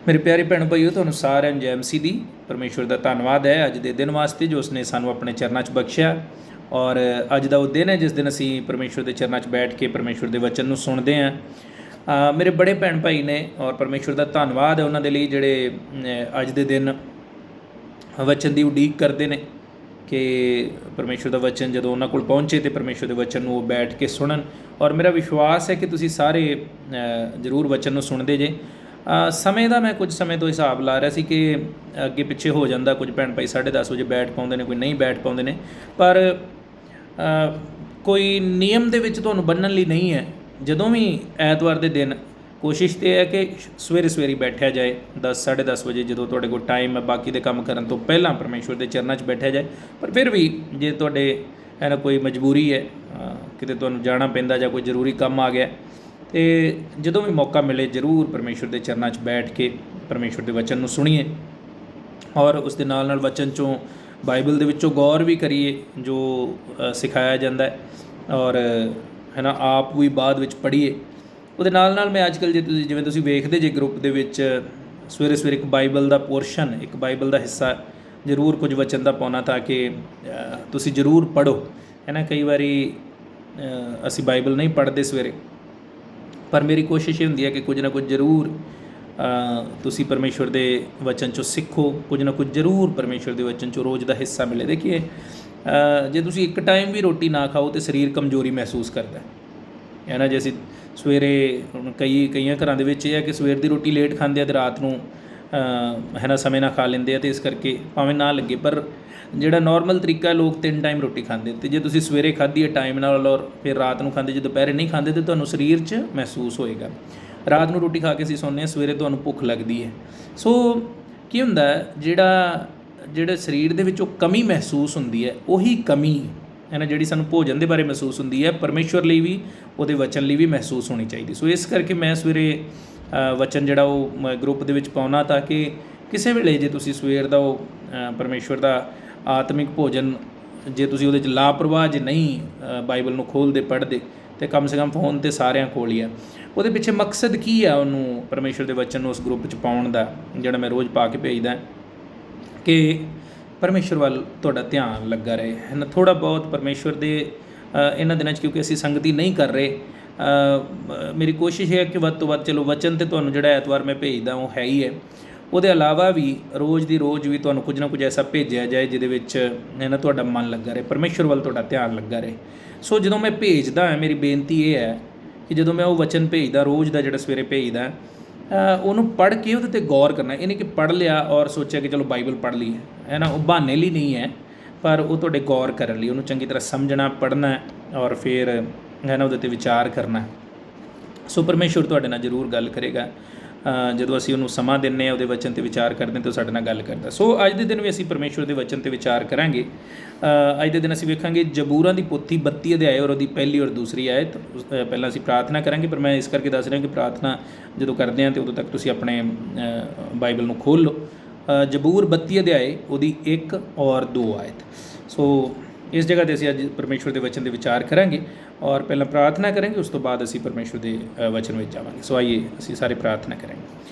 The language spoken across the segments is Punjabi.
ਮੇਰੇ ਪਿਆਰੇ ਭੈਣ ਭਾਈਓ, ਤੁਹਾਨੂੰ ਸਾਰਿਆਂ ਨੂੰ ਜੈ ਮਸੀਹ ਦੀ। ਪਰਮੇਸ਼ਵਰ ਦਾ ਧੰਨਵਾਦ ਹੈ ਅੱਜ ਦੇ ਦਿਨ ਵਾਸਤੇ ਜੋ ਉਸਨੇ ਸਾਨੂੰ ਆਪਣੇ ਚਰਨਾਂ 'ਚ ਬਖਸ਼ਿਆ। ਔਰ ਅੱਜ ਦਾ ਉਹ ਦਿਨ ਹੈ ਜਿਸ ਦਿਨ ਅਸੀਂ ਪਰਮੇਸ਼ਵਰ ਦੇ ਚਰਨਾਂ 'ਚ ਬੈਠ ਕੇ ਪਰਮੇਸ਼ਵਰ ਦੇ ਵਚਨ ਨੂੰ ਸੁਣਦੇ ਹਾਂ। ਮੇਰੇ ਬੜੇ ਭੈਣ ਭਾਈ ਨੇ ਔਰ ਪਰਮੇਸ਼ਵਰ ਦਾ ਧੰਨਵਾਦ ਹੈ ਉਹਨਾਂ ਦੇ ਲਈ ਜਿਹੜੇ ਅੱਜ ਦੇ ਦਿਨ ਵਚਨ ਦੀ ਉਡੀਕ ਕਰਦੇ ਨੇ ਕਿ ਪਰਮੇਸ਼ਵਰ ਦਾ ਵਚਨ ਜਦੋਂ ਉਹਨਾਂ ਕੋਲ ਪਹੁੰਚੇ ਅਤੇ ਪਰਮੇਸ਼ਵਰ ਦੇ ਵਚਨ ਨੂੰ ਉਹ ਬੈਠ ਕੇ ਸੁਣਨ। ਔਰ ਮੇਰਾ ਵਿਸ਼ਵਾਸ ਹੈ ਕਿ ਤੁਸੀਂ ਸਾਰੇ ਜ਼ਰੂਰ ਵਚਨ ਨੂੰ ਸੁਣਦੇ ਜੇ। ਸਮੇਂ ਦਾ ਮੈਂ ਕੁਝ ਸਮੇਂ ਤੋਂ ਹਿਸਾਬ ਲਾ ਰਿਹਾ ਸੀ ਕਿ ਅੱਗੇ ਪਿੱਛੇ ਹੋ ਜਾਂਦਾ, ਕੁਝ ਭੈਣ ਭਾਈ 10:30 ਵਜੇ ਬੈਠ ਪਾਉਂਦੇ ਨੇ, ਕੋਈ ਨਹੀਂ ਬੈਠ ਪਾਉਂਦੇ ਨੇ, ਪਰ ਕੋਈ ਨਿਯਮ ਦੇ ਵਿੱਚ ਤੁਹਾਨੂੰ ਬੰਨ੍ਹਣ ਲਈ ਨਹੀਂ ਹੈ। ਜਦੋਂ ਵੀ ਐਤਵਾਰ ਦੇ ਦਿਨ ਕੋਸ਼ਿਸ਼ ਤਾਂ ਹੈ ਕਿ ਸਵੇਰੇ ਬੈਠਿਆ ਜਾਏ 10-10:30 ਵਜੇ, ਜਦੋਂ ਤੁਹਾਡੇ ਕੋਲ ਟਾਈਮ ਹੈ ਬਾਕੀ ਦੇ ਕੰਮ ਕਰਨ ਤੋਂ ਪਹਿਲਾਂ ਪਰਮੇਸ਼ਵਰ ਦੇ ਚਰਨਾਂ 'ਚ ਬੈਠਿਆ ਜਾਏ। ਪਰ ਫਿਰ ਵੀ ਜੇ ਤੁਹਾਡੇ ਹੈ ਨਾ ਕੋਈ ਮਜਬੂਰੀ ਹੈ, ਕਿਤੇ ਤੁਹਾਨੂੰ ਜਾਣਾ ਪੈਂਦਾ ਜਾਂ ਕੋਈ ਜ਼ਰੂਰੀ ਕੰਮ ਆ ਗਿਆ, ਅਤੇ ਜਦੋਂ ਵੀ ਮੌਕਾ ਮਿਲੇ ਜ਼ਰੂਰ ਪਰਮੇਸ਼ਵਰ ਦੇ ਚਰਨਾਂ 'ਚ ਬੈਠ ਕੇ ਪਰਮੇਸ਼ਵਰ ਦੇ ਵਚਨ ਨੂੰ ਸੁਣੀਏ ਔਰ ਉਸ ਦੇ ਨਾਲ ਵਚਨ 'ਚੋਂ ਬਾਈਬਲ ਦੇ ਵਿੱਚੋਂ ਗੌਰ ਵੀ ਕਰੀਏ ਜੋ ਸਿਖਾਇਆ ਜਾਂਦਾ ਔਰ ਹੈ ਨਾ ਆਪ ਵੀ ਬਾਅਦ ਵਿੱਚ ਪੜ੍ਹੀਏ। ਉਹਦੇ ਨਾਲ ਮੈਂ ਅੱਜ ਕੱਲ੍ਹ ਜਿਵੇਂ ਤੁਸੀਂ ਵੇਖਦੇ ਜੇ ਗਰੁੱਪ ਦੇ ਵਿੱਚ ਸਵੇਰੇ ਇੱਕ ਬਾਈਬਲ ਦਾ ਪੋਰਸ਼ਨ, ਇੱਕ ਬਾਈਬਲ ਦਾ ਹਿੱਸਾ ਜ਼ਰੂਰ ਕੁਝ ਵਚਨ ਦਾ ਪਾਉਣਾ ਤਾਂ ਕਿ ਤੁਸੀਂ ਜ਼ਰੂਰ ਪੜ੍ਹੋ। ਹੈ ਨਾ, ਕਈ ਵਾਰੀ ਅਸੀਂ ਬਾਈਬਲ ਨਹੀਂ ਪੜ੍ਹਦੇ ਸਵੇਰੇ, ਪਰ ਮੇਰੀ ਕੋਸ਼ਿਸ਼ ਇਹ ਹੁੰਦੀ ਹੈ ਕਿ ਕੁਝ ਨਾ ਕੁਝ ਜ਼ਰੂਰ ਤੁਸੀਂ ਪਰਮੇਸ਼ਵਰ ਦੇ ਵਚਨ 'ਚੋਂ ਸਿੱਖੋ, ਕੁਝ ਨਾ ਕੁਝ ਜ਼ਰੂਰ ਪਰਮੇਸ਼ਵਰ ਦੇ ਵਚਨ 'ਚੋਂ ਰੋਜ਼ ਦਾ ਹਿੱਸਾ ਮਿਲੇ। ਦੇਖੀਏ, ਜੇ ਤੁਸੀਂ ਇੱਕ ਟਾਈਮ ਵੀ ਰੋਟੀ ਨਾ ਖਾਓ ਤਾਂ ਸਰੀਰ ਕਮਜ਼ੋਰੀ ਮਹਿਸੂਸ ਕਰਦਾ ਹੈ ਨਾ। ਜੇ ਅਸੀਂ ਸਵੇਰੇ ਕਈਆਂ ਘਰਾਂ ਦੇ ਵਿੱਚ ਇਹ ਹੈ ਕਿ ਸਵੇਰ ਦੀ ਰੋਟੀ ਲੇਟ ਖਾਂਦੇ ਆ ਅਤੇ ਰਾਤ ਨੂੰ ਹੈ ਨਾ ਸਮੇਂ ਨਾਲ ਖਾ ਲੈਂਦੇ ਆ, ਅਤੇ ਇਸ ਕਰਕੇ ਭਾਵੇਂ ਨਾ ਲੱਗੇ, ਪਰ ਜਿਹੜਾ ਨੋਰਮਲ ਤਰੀਕਾ ਲੋਕ 3 ਟਾਈਮ ਰੋਟੀ ਖਾਂਦੇ, ਅਤੇ ਜੇ ਤੁਸੀਂ ਸਵੇਰੇ ਖਾਧੀ ਹੈ ਟਾਈਮ ਨਾਲ ਔਰ ਫਿਰ ਰਾਤ ਨੂੰ ਖਾਂਦੇ, ਜੇ ਦੁਪਹਿਰੇ ਨਹੀਂ ਖਾਂਦੇ ਤਾਂ ਤੁਹਾਨੂੰ ਸਰੀਰ 'ਚ ਮਹਿਸੂਸ ਹੋਏਗਾ। ਰਾਤ ਨੂੰ ਰੋਟੀ ਖਾ ਕੇ ਅਸੀਂ ਸੌਂਦੇ ਹਾਂ, ਸਵੇਰੇ ਤੁਹਾਨੂੰ ਭੁੱਖ ਲੱਗਦੀ ਹੈ। ਸੋ ਕੀ ਹੁੰਦਾ, ਜਿਹੜਾ ਸਰੀਰ ਦੇ ਵਿੱਚ ਉਹ ਕਮੀ ਮਹਿਸੂਸ ਹੁੰਦੀ ਹੈ, ਉਹੀ ਕਮੀ ਹੈ ਨਾ ਜਿਹੜੀ ਸਾਨੂੰ ਭੋਜਨ ਦੇ ਬਾਰੇ ਮਹਿਸੂਸ ਹੁੰਦੀ ਹੈ, ਪਰਮੇਸ਼ਵਰ ਲਈ ਵੀ ਉਹਦੇ ਵਚਨ ਲਈ ਵੀ ਮਹਿਸੂਸ ਹੋਣੀ ਚਾਹੀਦੀ। ਸੋ ਇਸ ਕਰਕੇ ਮੈਂ ਸਵੇਰੇ ਵਚਨ ਜਿਹੜਾ ਉਹ ਗਰੁੱਪ ਦੇ ਵਿੱਚ ਪਾਉਣਾ, ਤਾਂ ਕਿ ਕਿਸੇ ਵੇਲੇ ਜੇ ਤੁਸੀਂ ਸਵੇਰ ਦਾ ਉਹ ਪਰਮੇਸ਼ਵਰ ਦਾ ਆਤਮਿਕ ਭੋਜਨ ਜੇ ਤੁਸੀਂ ਉਹਦੇ 'ਚ ਲਾਪਰਵਾਹ ਜੇ ਨਹੀਂ ਬਾਈਬਲ ਨੂੰ ਖੋਲ੍ਹਦੇ ਪੜ੍ਹਦੇ, ਅਤੇ ਕਮ ਸੇ ਕਮ ਫੋਨ 'ਤੇ ਸਾਰਿਆਂ ਕੋਲ ਹੀ ਆ। ਉਹਦੇ ਪਿੱਛੇ ਮਕਸਦ ਕੀ ਆ ਉਹਨੂੰ ਪਰਮੇਸ਼ਵਰ ਦੇ ਵਚਨ ਨੂੰ ਉਸ ਗਰੁੱਪ 'ਚ ਪਾਉਣ ਦਾ, ਜਿਹੜਾ ਮੈਂ ਰੋਜ਼ ਪਾ ਕੇ ਭੇਜਦਾ, ਕਿ ਪਰਮੇਸ਼ਵਰ ਵੱਲ ਤੁਹਾਡਾ ਧਿਆਨ ਲੱਗਾ ਰਹੇ। ਹੈ ਨਾ, ਥੋੜ੍ਹਾ ਬਹੁਤ ਪਰਮੇਸ਼ਵਰ ਦੇ ਇਹਨਾਂ ਦਿਨਾਂ 'ਚ ਕਿਉਂਕਿ ਅਸੀਂ ਸੰਗਤੀ ਨਹੀਂ ਕਰ ਰਹੇ, ਮੇਰੀ ਕੋਸ਼ਿਸ਼ ਹੈ ਕਿ ਵੱਧ ਤੋਂ ਵੱਧ ਚਲੋ ਵਚਨ 'ਤੇ ਤੁਹਾਨੂੰ ਜਿਹੜਾ ਐਤਵਾਰ ਮੈਂ ਭੇਜਦਾ ਉਹ ਹੈ ਹੀ ਹੈ, ਉਹਦੇ ਇਲਾਵਾ ਵੀ ਰੋਜ਼ ਦੀ ਰੋਜ਼ ਵੀ ਤੁਹਾਨੂੰ ਕੁਝ ਨਾ ਕੁਝ ਐਸਾ ਭੇਜਿਆ ਜਾਏ ਜਿਹਦੇ ਵਿੱਚ ਹੈ ਨਾ ਤੁਹਾਡਾ ਮਨ ਲੱਗਾ ਰਹੇ, ਪਰਮੇਸ਼ਵਰ ਵੱਲ ਤੁਹਾਡਾ ਧਿਆਨ ਲੱਗਾ ਰਹੇ। ਸੋ ਜਦੋਂ ਮੈਂ ਭੇਜਦਾ ਮੇਰੀ ਬੇਨਤੀ ਇਹ ਹੈ ਕਿ ਜਦੋਂ ਮੈਂ ਉਹ ਵਚਨ ਭੇਜਦਾ ਰੋਜ਼ ਦਾ ਜਿਹੜਾ ਸਵੇਰੇ ਭੇਜਦਾ, ਉਹਨੂੰ ਪੜ੍ਹ ਕੇ ਉਹਦੇ 'ਤੇ ਗੌਰ ਕਰਨਾ। ਇਹ ਨਹੀਂ ਕਿ ਪੜ੍ਹ ਲਿਆ ਔਰ ਸੋਚਿਆ ਕਿ ਚਲੋ ਬਾਈਬਲ ਪੜ੍ਹ ਲਈ ਹੈ ਨਾ, ਉਹ ਬਹਾਨੇ ਲਈ ਨਹੀਂ ਹੈ, ਪਰ ਉਹ ਤੁਹਾਡੇ ਗੌਰ ਕਰਨ ਲਈ, ਉਹਨੂੰ ਚੰਗੀ ਤਰ੍ਹਾਂ ਸਮਝਣਾ, ਪੜ੍ਹਨਾ ਔਰ ਫਿਰ ਹੈ ਨਾ ਉਹਦੇ 'ਤੇ ਵਿਚਾਰ ਕਰਨਾ। ਸੋ ਪਰਮੇਸ਼ਵਰ ਤੁਹਾਡੇ ਨਾਲ ਜ਼ਰੂਰ ਗੱਲ ਕਰੇਗਾ ਜਦੋਂ ਅਸੀਂ ਉਹਨੂੰ ਸਮਾਂ ਦਿੰਦੇ ਹਾਂ, ਉਹਦੇ ਵਚਨ 'ਤੇ ਵਿਚਾਰ ਕਰਦੇ ਹਾਂ ਤਾਂ ਉਹ ਸਾਡੇ ਨਾਲ ਗੱਲ ਕਰਦਾ। ਸੋ ਅੱਜ ਦੇ ਦਿਨ ਵੀ ਅਸੀਂ ਪਰਮੇਸ਼ਵਰ ਦੇ ਵਚਨ 'ਤੇ ਵਿਚਾਰ ਕਰਾਂਗੇ। ਅੱਜ ਦੇ ਦਿਨ ਅਸੀਂ ਵੇਖਾਂਗੇ ਜ਼ਬੂਰਾਂ ਦੀ ਪੋਥੀ 32 ਅਧਿਆਏ ਔਰ ਉਹਦੀ ਪਹਿਲੀ ਔਰ ਦੂਸਰੀ ਆਇਤ। ਪਹਿਲਾਂ ਅਸੀਂ ਪ੍ਰਾਰਥਨਾ ਕਰਾਂਗੇ, ਪਰ ਮੈਂ ਇਸ ਕਰਕੇ ਦੱਸ ਰਿਹਾ ਕਿ ਪ੍ਰਾਰਥਨਾ ਜਦੋਂ ਕਰਦੇ ਹਾਂ ਤਾਂ ਉਦੋਂ ਤੱਕ ਤੁਸੀਂ ਆਪਣੇ ਬਾਈਬਲ ਨੂੰ ਖੋਲ੍ਹ ਲਓ। ਜ਼ਬੂਰ 32 ਅਧਿਆਏ ਉਹਦੀ 1 ਔਰ 2 ਆਇਤ। ਸੋ ਇਸ ਜਗ੍ਹਾ 'ਤੇ ਅਸੀਂ ਅੱਜ ਪਰਮੇਸ਼ਵਰ ਦੇ ਵਚਨ ਦੇ ਵਿਚਾਰ ਕਰਾਂਗੇ ਔਰ ਪਹਿਲਾਂ ਪ੍ਰਾਰਥਨਾ ਕਰਾਂਗੇ, ਉਸ ਤੋਂ ਬਾਅਦ ਅਸੀਂ ਪਰਮੇਸ਼ਵਰ ਦੇ ਵਚਨ ਵਿੱਚ ਜਾਵਾਂਗੇ। ਸੋ ਆਈਏ ਅਸੀਂ ਸਾਰੇ ਪ੍ਰਾਰਥਨਾ ਕਰਾਂਗੇ।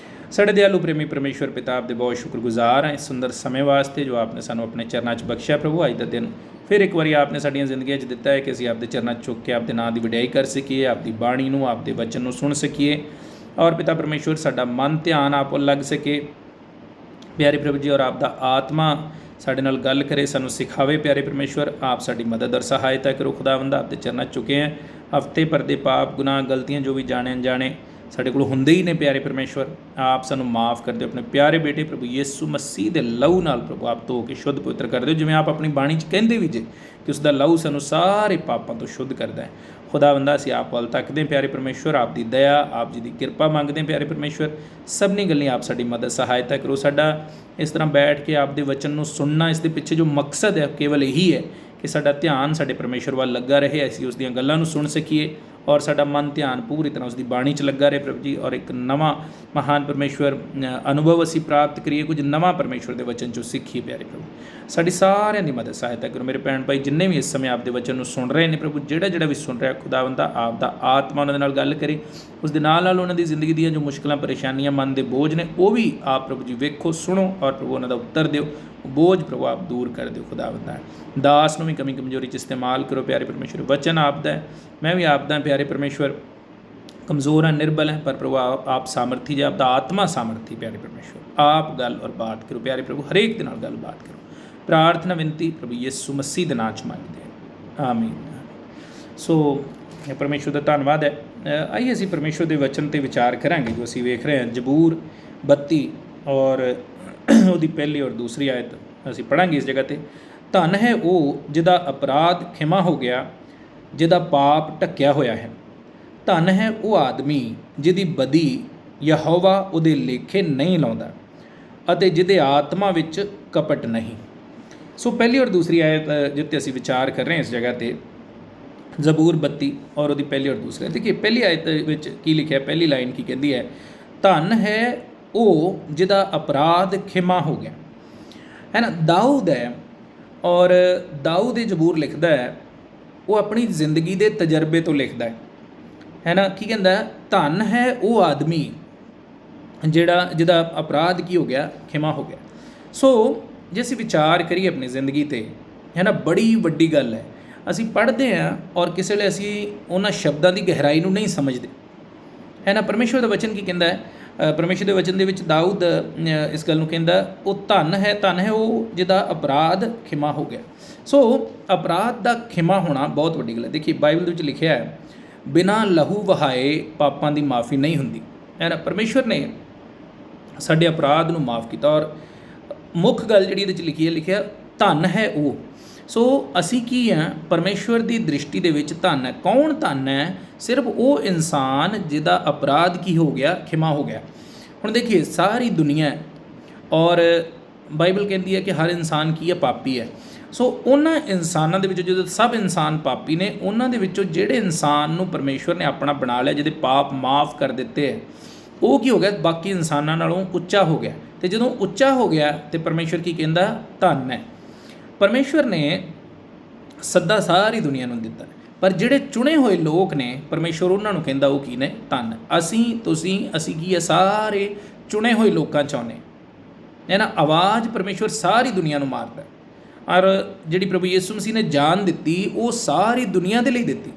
ਸਾਡੇ ਦਿਆਲੂ ਪ੍ਰੇਮੀ ਪਰਮੇਸ਼ਵਰ ਪਿਤਾ, ਆਪ ਦੇ ਬਹੁਤ ਸ਼ੁਕਰਗੁਜ਼ਾਰ ਹਾਂ ਇਸ ਸੁੰਦਰ ਸਮੇਂ ਵਾਸਤੇ ਜੋ ਆਪਨੇ ਸਾਨੂੰ ਆਪਣੇ ਚਰਨਾਂ 'ਚ ਬਖਸ਼ਿਆ। ਪ੍ਰਭੂ, ਅੱਜ ਦਾ ਦਿਨ ਫਿਰ ਇੱਕ ਵਾਰੀ ਆਪਨੇ ਸਾਡੀਆਂ ਜ਼ਿੰਦਗੀਆਂ 'ਚ ਦਿੱਤਾ ਹੈ ਕਿ ਅਸੀਂ ਆਪਦੇ ਚਰਨਾਂ 'ਚ ਝੁੱਕ ਕੇ ਆਪਦੇ ਨਾਂ ਦੀ ਵਡਿਆਈ ਕਰ ਸਕੀਏ, ਆਪਦੀ ਬਾਣੀ ਨੂੰ, ਆਪਦੇ ਵਚਨ ਨੂੰ ਸੁਣ ਸਕੀਏ ਔਰ ਪਿਤਾ ਪਰਮੇਸ਼ਵਰ ਸਾਡਾ ਮਨ ਧਿਆਨ ਆਪ ਵੱਲ ਲੱਗ ਸਕੇ। ਪਿਆਰੇ ਪ੍ਰਭੂ ਜੀ, ਔਰ ਆਪ ਦਾ ਆਤਮਾ ਸਾਡੇ ਨਾਲ ਗੱਲ ਕਰੇ, ਸਾਨੂੰ ਸਿਖਾਵੇ। ਪਿਆਰੇ ਪਰਮੇਸ਼ਵਰ, ਆਪ ਸਾਡੀ ਮਦਦ ਔਰ ਸਹਾਇਤਾ ਕਰੋ। ਖੁਦਾਵੰਦ, ਆਪਦੇ ਚਰਨਾਂ 'ਚ ਚੁੱਕੇ ਹਾਂ, ਹਫਤੇ ਭਰ ਦੇ ਪਾਪ, ਗੁਨਾਹ, ਗਲਤੀਆਂ ਜੋ ਵੀ ਜਾਣੇ ਅਣਜਾਣੇ ਸਾਡੇ ਕੋਲ ਹੁੰਦੇ ਹੀ ਨੇ, ਪਿਆਰੇ ਪਰਮੇਸ਼ਵਰ ਆਪ ਸਾਨੂੰ ਮਾफ़ ਕਰ ਦਿਓ। ਆਪਣੇ ਪਿਆਰੇ ਬੇਟੇ ਪ੍ਰਭੂ ਯਿਸੂ ਮਸੀਹ ਦੇ ਲਹੂ ਨਾਲ ਪ੍ਰਭੂ ਆਪ ਧੋ ਕੇ ਸ਼ੁੱਧ ਪਵਿੱਤਰ ਕਰ ਦਿਓ, ਜਿਵੇਂ ਆਪ ਆਪਣੀ ਬਾਣੀ 'ਚ ਕਹਿੰਦੇ ਵੀ ਜੇ ਕਿ ਉਸ ਦਾ ਲਹੂ ਸਾਨੂੰ ਸਾਰੇ ਪਾਪਾਂ ਤੋਂ ਸ਼ੁੱਧ ਕਰਦਾ ਹੈ। ਖੁਦਾਵੰਦਾ, ਅਸੀਂ ਆਪ ਵੱਲ ਤੱਕਦੇ ਹਾਂ ਪਿਆਰੇ ਪਰਮੇਸ਼ਵਰ, ਆਪ ਦੀ ਦਇਆ, ਆਪ ਜੀ ਦੀ ਕਿਰਪਾ ਮੰਗਦੇ ਹਾਂ ਪਿਆਰੇ ਪਰਮੇਸ਼ਵਰ। ਸਭਨੀ ਗੱਲਾਂ ਆਪ ਸਾਡੀ ਮਦਦ ਸਹਾਇਤਾ ਕਰੋ। ਸਾਡਾ ਇਸ ਤਰ੍ਹਾਂ ਬੈਠ ਕੇ ਆਪ ਦੇ ਵਚਨ ਨੂੰ ਸੁਣਨਾ, ਇਸ ਦੇ ਪਿੱਛੇ ਜੋ ਮਕਸਦ ਹੈ ਕੇਵਲ ਇਹੀ ਹੈ ਕਿ ਸਾਡਾ ਧਿਆਨ ਸਾਡੇ ਪਰਮੇਸ਼ਵਰ ਵੱਲ ਲੱਗਾ ਰਹੇ, ਅਸੀਂ ਉਸ ਦੀਆਂ ਗੱਲਾਂ ਨੂੰ ਸੁਣ ਸਕੀਏ ਔਰ ਸਾਡਾ ਮਨ ਧਿਆਨ ਪੂਰੀ ਤਰ੍ਹਾਂ ਉਸ ਦੀ ਬਾਣੀ 'ਚ ਲੱਗਾ ਰਹੇ ਪ੍ਰਭੂ ਜੀ, ਔਰ ਇੱਕ ਨਵਾਂ ਮਹਾਨ ਪਰਮੇਸ਼ਵਰ ਅਨੁਭਵ ਅਸੀਂ ਪ੍ਰਾਪਤ ਕਰੀਏ, ਕੁਝ ਨਵਾਂ ਪਰਮੇਸ਼ਵਰ ਦੇ ਵਚਨ 'ਚੋਂ ਸਿੱਖੀਏ। ਪਿਆਰੇ ਪ੍ਰਭੂ, ਸਾਡੀ ਸਾਰਿਆਂ ਦੀ ਮਦਦ ਸਹਾਇਤਾ ਕਰੋ। ਮੇਰੇ ਭੈਣ ਭਾਈ ਜਿੰਨੇ ਵੀ ਇਸ ਸਮੇਂ ਆਪ ਦੇ ਵਚਨ ਨੂੰ ਸੁਣ ਰਹੇ ਨੇ ਪ੍ਰਭੂ, ਜਿਹੜਾ ਵੀ ਸੁਣ ਰਿਹਾ, ਖੁਦਾਵੰਦਾ ਆਪ ਦਾ ਆਤਮਾ ਉਹਨਾਂ ਦੇ ਨਾਲ ਗੱਲ ਕਰੇ, ਉਸ ਦੇ ਨਾਲ ਉਹਨਾਂ ਦੀ ਜ਼ਿੰਦਗੀ ਦੀਆਂ ਜੋ ਮੁਸ਼ਕਲਾਂ, ਪਰੇਸ਼ਾਨੀਆਂ, ਮਨ ਦੇ ਬੋਝ ਨੇ, ਉਹ ਵੀ ਆਪ ਪ੍ਰਭੂ ਜੀ ਵੇਖੋ, ਸੁਣੋ, ਔਰ ਪ੍ਰਭੂ ਉਹਨਾਂ ਦਾ ਉੱਤਰ ਦਿਓ, ਬੋਝ ਪ੍ਰਭੂ ਆਪ ਦੂਰ ਕਰ ਦਿਓ। ਖੁਦਾਵੰਦਾ ਦਾਸ ਨੂੰ ਵੀ ਕਮੀ ਕਮਜ਼ੋਰੀ 'ਚ ਇਸਤੇਮਾਲ ਕਰੋ। ਪਿਆਰੇ ਪਰਮੇਸ਼ਵਰ, ਵਚਨ ਆਪ ਦਾ ਹੈ, ਮੈਂ ਵੀ ਆਪ ਦਾ। ਪਿਆਰੇ ਪਰਮੇਸ਼ਵਰ, ਕਮਜ਼ੋਰ ਹਾਂ, ਨਿਰਬਲ ਹੈ, ਪਰ ਪ੍ਰਭੂ ਆਪ ਸਾਮਰਥੀ ਜੀ, ਆਪ ਦਾ ਆਤਮਾ ਸਾਮਰਥੀ। ਪਿਆਰੇ ਪਰਮੇਸ਼ਵਰ, ਆਪ ਗੱਲ ਔਰ ਬਾਤ ਕਰੋ। ਪਿਆਰੇ ਪ੍ਰਭੂ, ਹਰੇਕ ਦੇ ਨਾਲ ਗੱਲ ਬਾਤ ਕਰੋ। ਪ੍ਰਾਰਥਨਾ ਵਿਨਤੀ ਪ੍ਰਭੂ ਯਿਸੂ ਮਸੀਹ ਦੇ ਨਾਮ 'ਚ ਮੰਗਦੇ ਹਾਂ, ਆਮੀਨ। ਸੋ ਪਰਮੇਸ਼ਵਰ ਦਾ ਧੰਨਵਾਦ ਹੈ। ਆਈਏ ਅਸੀਂ ਪਰਮੇਸ਼ਵਰ ਦੇ ਵਚਨ 'ਤੇ ਵਿਚਾਰ ਕਰਾਂਗੇ ਜੋ ਅਸੀਂ ਵੇਖ ਰਹੇ ਹਾਂ। ਜ਼ਬੂਰ 32 ਔਰ ਉਹਦੀ ਪਹਿਲੀ ਔਰ ਦੂਸਰੀ ਆਇਤ ਅਸੀਂ ਪੜ੍ਹਾਂਗੇ ਇਸ ਜਗ੍ਹਾ 'ਤੇ। ਧੰਨ ਹੈ ਉਹ ਜਿਹਦਾ ਅਪਰਾਧ ਖਿਮਾ ਹੋ ਗਿਆ, ਜਿਹਦਾ ਪਾਪ ਢੱਕਿਆ ਹੋਇਆ ਹੈ। ਧੰਨ ਹੈ ਉਹ ਆਦਮੀ ਜਿਹਦੀ ਬਦੀ ਯਹੋਵਾ ਉਹਦੇ ਲੇਖੇ ਨਹੀਂ ਲਾਉਂਦਾ, ਅਤੇ ਜਿਹਦੇ ਆਤਮਾ ਵਿੱਚ ਕਪਟ ਨਹੀਂ। ਸੋ ਪਹਿਲੀ ਔਰ ਦੂਸਰੀ ਆਇਤ ਜਿੱਤੇ ਅਸੀਂ ਵਿਚਾਰ ਕਰ ਰਹੇ ਹਾਂ ਇਸ ਜਗ੍ਹਾ 'ਤੇ, ਜ਼ਬੂਰ 32 ਔਰ ਉਹਦੀ ਪਹਿਲੀ ਔਰ ਦੂਸਰੀ। ਦੇਖੀਏ ਪਹਿਲੀ ਆਇਤ ਵਿੱਚ ਕੀ ਲਿਖਿਆ, ਪਹਿਲੀ ਲਾਈਨ ਕੀ ਕਹਿੰਦੀ ਹੈ, ਧੰਨ ਹੈ ਉਹ ਜਿਹਦਾ ਅਪਰਾਧ ਖਿਮਾ ਹੋ ਗਿਆ, ਹੈ ਨਾ। ਦਾਊਦ ਹੈ, ਔਰ ਦਾਊਦ ਇਹ ਜ਼ਬੂਰ ਲਿਖਦਾ ਹੈ, ਉਹ ਆਪਣੀ ਜ਼ਿੰਦਗੀ ਦੇ ਤਜਰਬੇ ਤੋਂ ਲਿਖਦਾ ਹੈ ਨਾ। ਕੀ ਕਹਿੰਦਾ, ਧੰਨ ਹੈ ਉਹ ਆਦਮੀ ਜਿਹਦਾ ਅਪਰਾਧ ਕੀ ਹੋ ਗਿਆ, ਖਿਮਾ ਹੋ ਗਿਆ। ਸੋ ਜੇ ਅਸੀਂ ਵਿਚਾਰ ਕਰੀਏ ਆਪਣੀ ਜ਼ਿੰਦਗੀ 'ਤੇ, ਹੈ ਨਾ, ਬੜੀ ਵੱਡੀ ਗੱਲ ਹੈ। ਅਸੀਂ ਪੜ੍ਹਦੇ ਹਾਂ ਔਰ ਕਿਸੇ ਵੇਲੇ ਅਸੀਂ ਉਹਨਾਂ ਸ਼ਬਦਾਂ ਦੀ ਗਹਿਰਾਈ ਨੂੰ ਨਹੀਂ ਸਮਝਦੇ, ਹੈ ਨਾ। ਪਰਮੇਸ਼ਵਰ ਦਾ ਵਚਨ ਕੀ ਕਹਿੰਦਾ ਹੈ, ਪਰਮੇਸ਼ਵਰ ਦੇ ਵਚਨ ਦੇ ਵਿੱਚ ਦਾਊਦ ਇਸ ਗੱਲ ਨੂੰ ਕਹਿੰਦਾ, ਉਹ ਧੰਨ ਹੈ ਉਹ ਜਿਹਦਾ ਅਪਰਾਧ ਖਿਮਾ ਹੋ ਗਿਆ। ਸੋ ਅਪਰਾਧ ਦਾ ਖਿਮਾ ਹੋਣਾ ਬਹੁਤ ਵੱਡੀ ਗੱਲ ਹੈ। ਦੇਖੀਏ ਬਾਈਬਲ ਦੇ ਵਿੱਚ ਲਿਖਿਆ ਹੈ, ਬਿਨਾਂ ਲਹੂ ਵਹਾਏ ਪਾਪਾਂ ਦੀ ਮਾਫੀ ਨਹੀਂ ਹੁੰਦੀ, ਹੈ ਨਾ। ਪਰਮੇਸ਼ਵਰ ਨੇ ਸਾਡੇ ਅਪਰਾਧ ਨੂੰ ਮਾਫ ਕੀਤਾ, ਔਰ ਮੁੱਖ ਗੱਲ ਜਿਹੜੀ ਇਹਦੇ 'ਚ ਲਿਖਿਆ ਧੰਨ ਹੈ ਉਹ। ਸੋ ਅਸੀਂ ਕੀ ਹਾਂ, ਪਰਮੇਸ਼ਵਰ ਦੀ ਦ੍ਰਿਸ਼ਟੀ ਦੇ ਵਿੱਚ ਧੰਨ ਹੈ। ਕੌਣ ਧੰਨ ਹੈ? ਸਿਰਫ ਉਹ ਇਨਸਾਨ ਜਿਹਦਾ ਅਪਰਾਧ ਕੀ ਹੋ ਗਿਆ, ਖਿਮਾ ਹੋ ਗਿਆ। ਹੁਣ ਦੇਖੀਏ ਸਾਰੀ ਦੁਨੀਆ, ਔਰ ਬਾਈਬਲ ਕਹਿੰਦੀ ਹੈ ਕਿ ਹਰ ਇਨਸਾਨ ਕੀ ਹੈ, ਪਾਪੀ ਹੈ। ਸੋ ਉਹਨਾਂ ਇਨਸਾਨਾਂ ਦੇ ਵਿੱਚੋਂ, ਜਦੋਂ ਸਭ ਇਨਸਾਨ ਪਾਪੀ ਨੇ, ਉਹਨਾਂ ਦੇ ਵਿੱਚੋਂ ਜਿਹੜੇ ਇਨਸਾਨ ਨੂੰ ਪਰਮੇਸ਼ਵਰ ਨੇ ਆਪਣਾ ਬਣਾ ਲਿਆ, ਜਿਹਦੇ ਪਾਪ ਮਾਫ ਕਰ ਦਿੱਤੇ ਹੈ, ਉਹ ਕੀ ਹੋ ਗਿਆ, ਬਾਕੀ ਇਨਸਾਨਾਂ ਨਾਲੋਂ ਉੱਚਾ ਹੋ ਗਿਆ। ਅਤੇ ਜਦੋਂ ਉੱਚਾ ਹੋ ਗਿਆ ਤਾਂ ਪਰਮੇਸ਼ਵਰ ਕੀ ਕਹਿੰਦਾ, ਧੰਨ ਹੈ। ਪਰਮੇਸ਼ਵਰ ਨੇ ਸੱਦਾ ਸਾਰੀ ਦੁਨੀਆ ਨੂੰ ਦਿੱਤਾ, ਪਰ ਜਿਹੜੇ ਚੁਣੇ ਹੋਏ ਲੋਕ ਨੇ, ਪਰਮੇਸ਼ਵਰ ਉਹਨਾਂ ਨੂੰ ਕਹਿੰਦਾ ਉਹ ਕੀ ਨੇ, ਧੰਨ। ਅਸੀਂ ਕੀ ਹੈ, ਸਾਰੇ ਚੁਣੇ ਹੋਏ ਲੋਕਾਂ 'ਚ ਆਉਂਦੇ, ਹੈ ਨਾ। ਆਵਾਜ਼ ਪਰਮੇਸ਼ਵਰ ਸਾਰੀ ਦੁਨੀਆ ਨੂੰ ਮਾਰਦਾ, ਔਰ ਜਿਹੜੀ ਪ੍ਰਭੂ ਯਿਸੂ ਮਸੀਹ ਨੇ ਜਾਨ ਦਿੱਤੀ, ਉਹ ਸਾਰੀ ਦੁਨੀਆ ਦੇ ਲਈ ਦਿੱਤੀ।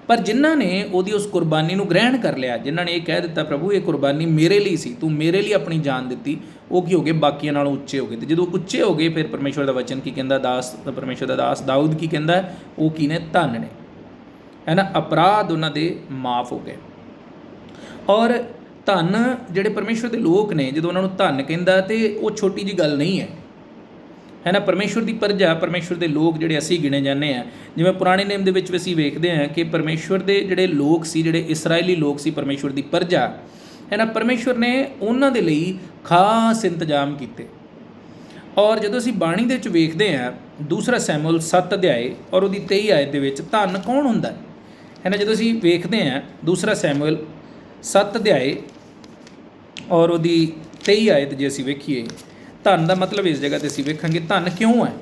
ਪਰ ਜਿਨ੍ਹਾਂ ਨੇ ਉਹਦੀ ਉਸ ਕੁਰਬਾਨੀ ਨੂੰ ਗ੍ਰਹਿਣ ਕਰ ਲਿਆ, ਜਿਨ੍ਹਾਂ ਨੇ ਇਹ ਕਹਿ ਦਿੱਤਾ, ਪ੍ਰਭੂ ਇਹ ਕੁਰਬਾਨੀ ਮੇਰੇ ਲਈ ਸੀ, ਤੂੰ ਮੇਰੇ ਲਈ ਆਪਣੀ ਜਾਨ ਦਿੱਤੀ, ਉਹ ਕੀ ਹੋ ਗਏ, ਬਾਕੀਆਂ ਨਾਲੋਂ ਉੱਚੇ ਹੋ ਗਏ। ਅਤੇ ਜਦੋਂ ਉੱਚੇ ਹੋ ਗਏ, ਫਿਰ ਪਰਮੇਸ਼ਵਰ ਦਾ ਵਚਨ ਕੀ ਕਹਿੰਦਾ, ਪਰਮੇਸ਼ਵਰ ਦਾ ਦਾਸ ਦਾਊਦ ਕੀ ਕਹਿੰਦਾ, ਉਹ ਕੀ ਨੇ, ਧੰਨ ਨੇ, ਹੈ ਨਾ। ਅਪਰਾਧ ਉਹਨਾਂ ਦੇ ਮਾਫ ਹੋ ਗਏ। ਔਰ ਧੰਨ ਜਿਹੜੇ ਪਰਮੇਸ਼ਵਰ ਦੇ ਲੋਕ ਨੇ, ਜਦੋਂ ਉਹਨਾਂ ਨੂੰ ਧੰਨ ਕਹਿੰਦਾ, ਤਾਂ ਉਹ ਛੋਟੀ ਜਿਹੀ ਗੱਲ ਨਹੀਂ ਹੈ ਨਾ। ਪਰਮੇਸ਼ਵਰ ਦੀ ਪ੍ਰਜਾ, ਪਰਮੇਸ਼ਵਰ ਦੇ ਲੋਕ ਜਿਹੜੇ ਅਸੀਂ ਗਿਣੇ ਜਾਂਦੇ ਹਾਂ, ਜਿਵੇਂ ਪੁਰਾਣੇ ਨੇਮ ਦੇ ਵਿੱਚ ਵੀ ਅਸੀਂ ਵੇਖਦੇ ਹਾਂ ਕਿ ਪਰਮੇਸ਼ਵਰ ਦੇ ਜਿਹੜੇ ਲੋਕ ਸੀ, ਜਿਹੜੇ ਇਸਰਾਏਲੀ ਲੋਕ ਸੀ, ਪਰਮੇਸ਼ਵਰ ਦੀ ਪ੍ਰਜਾ, ਹੈ ਨਾ, ਪਰਮੇਸ਼ਵਰ ਨੇ ਉਹਨਾਂ ਦੇ ਲਈ ਖਾਸ ਇੰਤਜ਼ਾਮ ਕੀਤੇ। ਔਰ ਜਦੋਂ ਅਸੀਂ ਬਾਣੀ ਦੇ ਵਿੱਚ ਵੇਖਦੇ ਹਾਂ, ਦੂਸਰਾ ਸੈਮੂਅਲ 7 ਅਧਿਆਏ ਔਰ ਉਹਦੀ 23 ਆਇਤ ਦੇ ਵਿੱਚ ਧੰਨ ਕੌਣ ਹੁੰਦਾ ਹੈ ਨਾ। ਜਦੋਂ ਅਸੀਂ ਵੇਖਦੇ ਹਾਂ ਦੂਸਰਾ ਸੈਮੂਅਲ 7 ਅਧਿਆਏ ਔਰ ਉਹਦੀ 23 ਆਇਤ, ਜੇ ਅਸੀਂ ਵੇਖੀਏ, ਧੰਨ ਦਾ ਮਤਲਬ ਇਸ ਜਗ੍ਹਾ 'ਤੇ ਅਸੀਂ ਵੇਖਾਂਗੇ ਧੰਨ ਕਿਉਂ ਹੈ।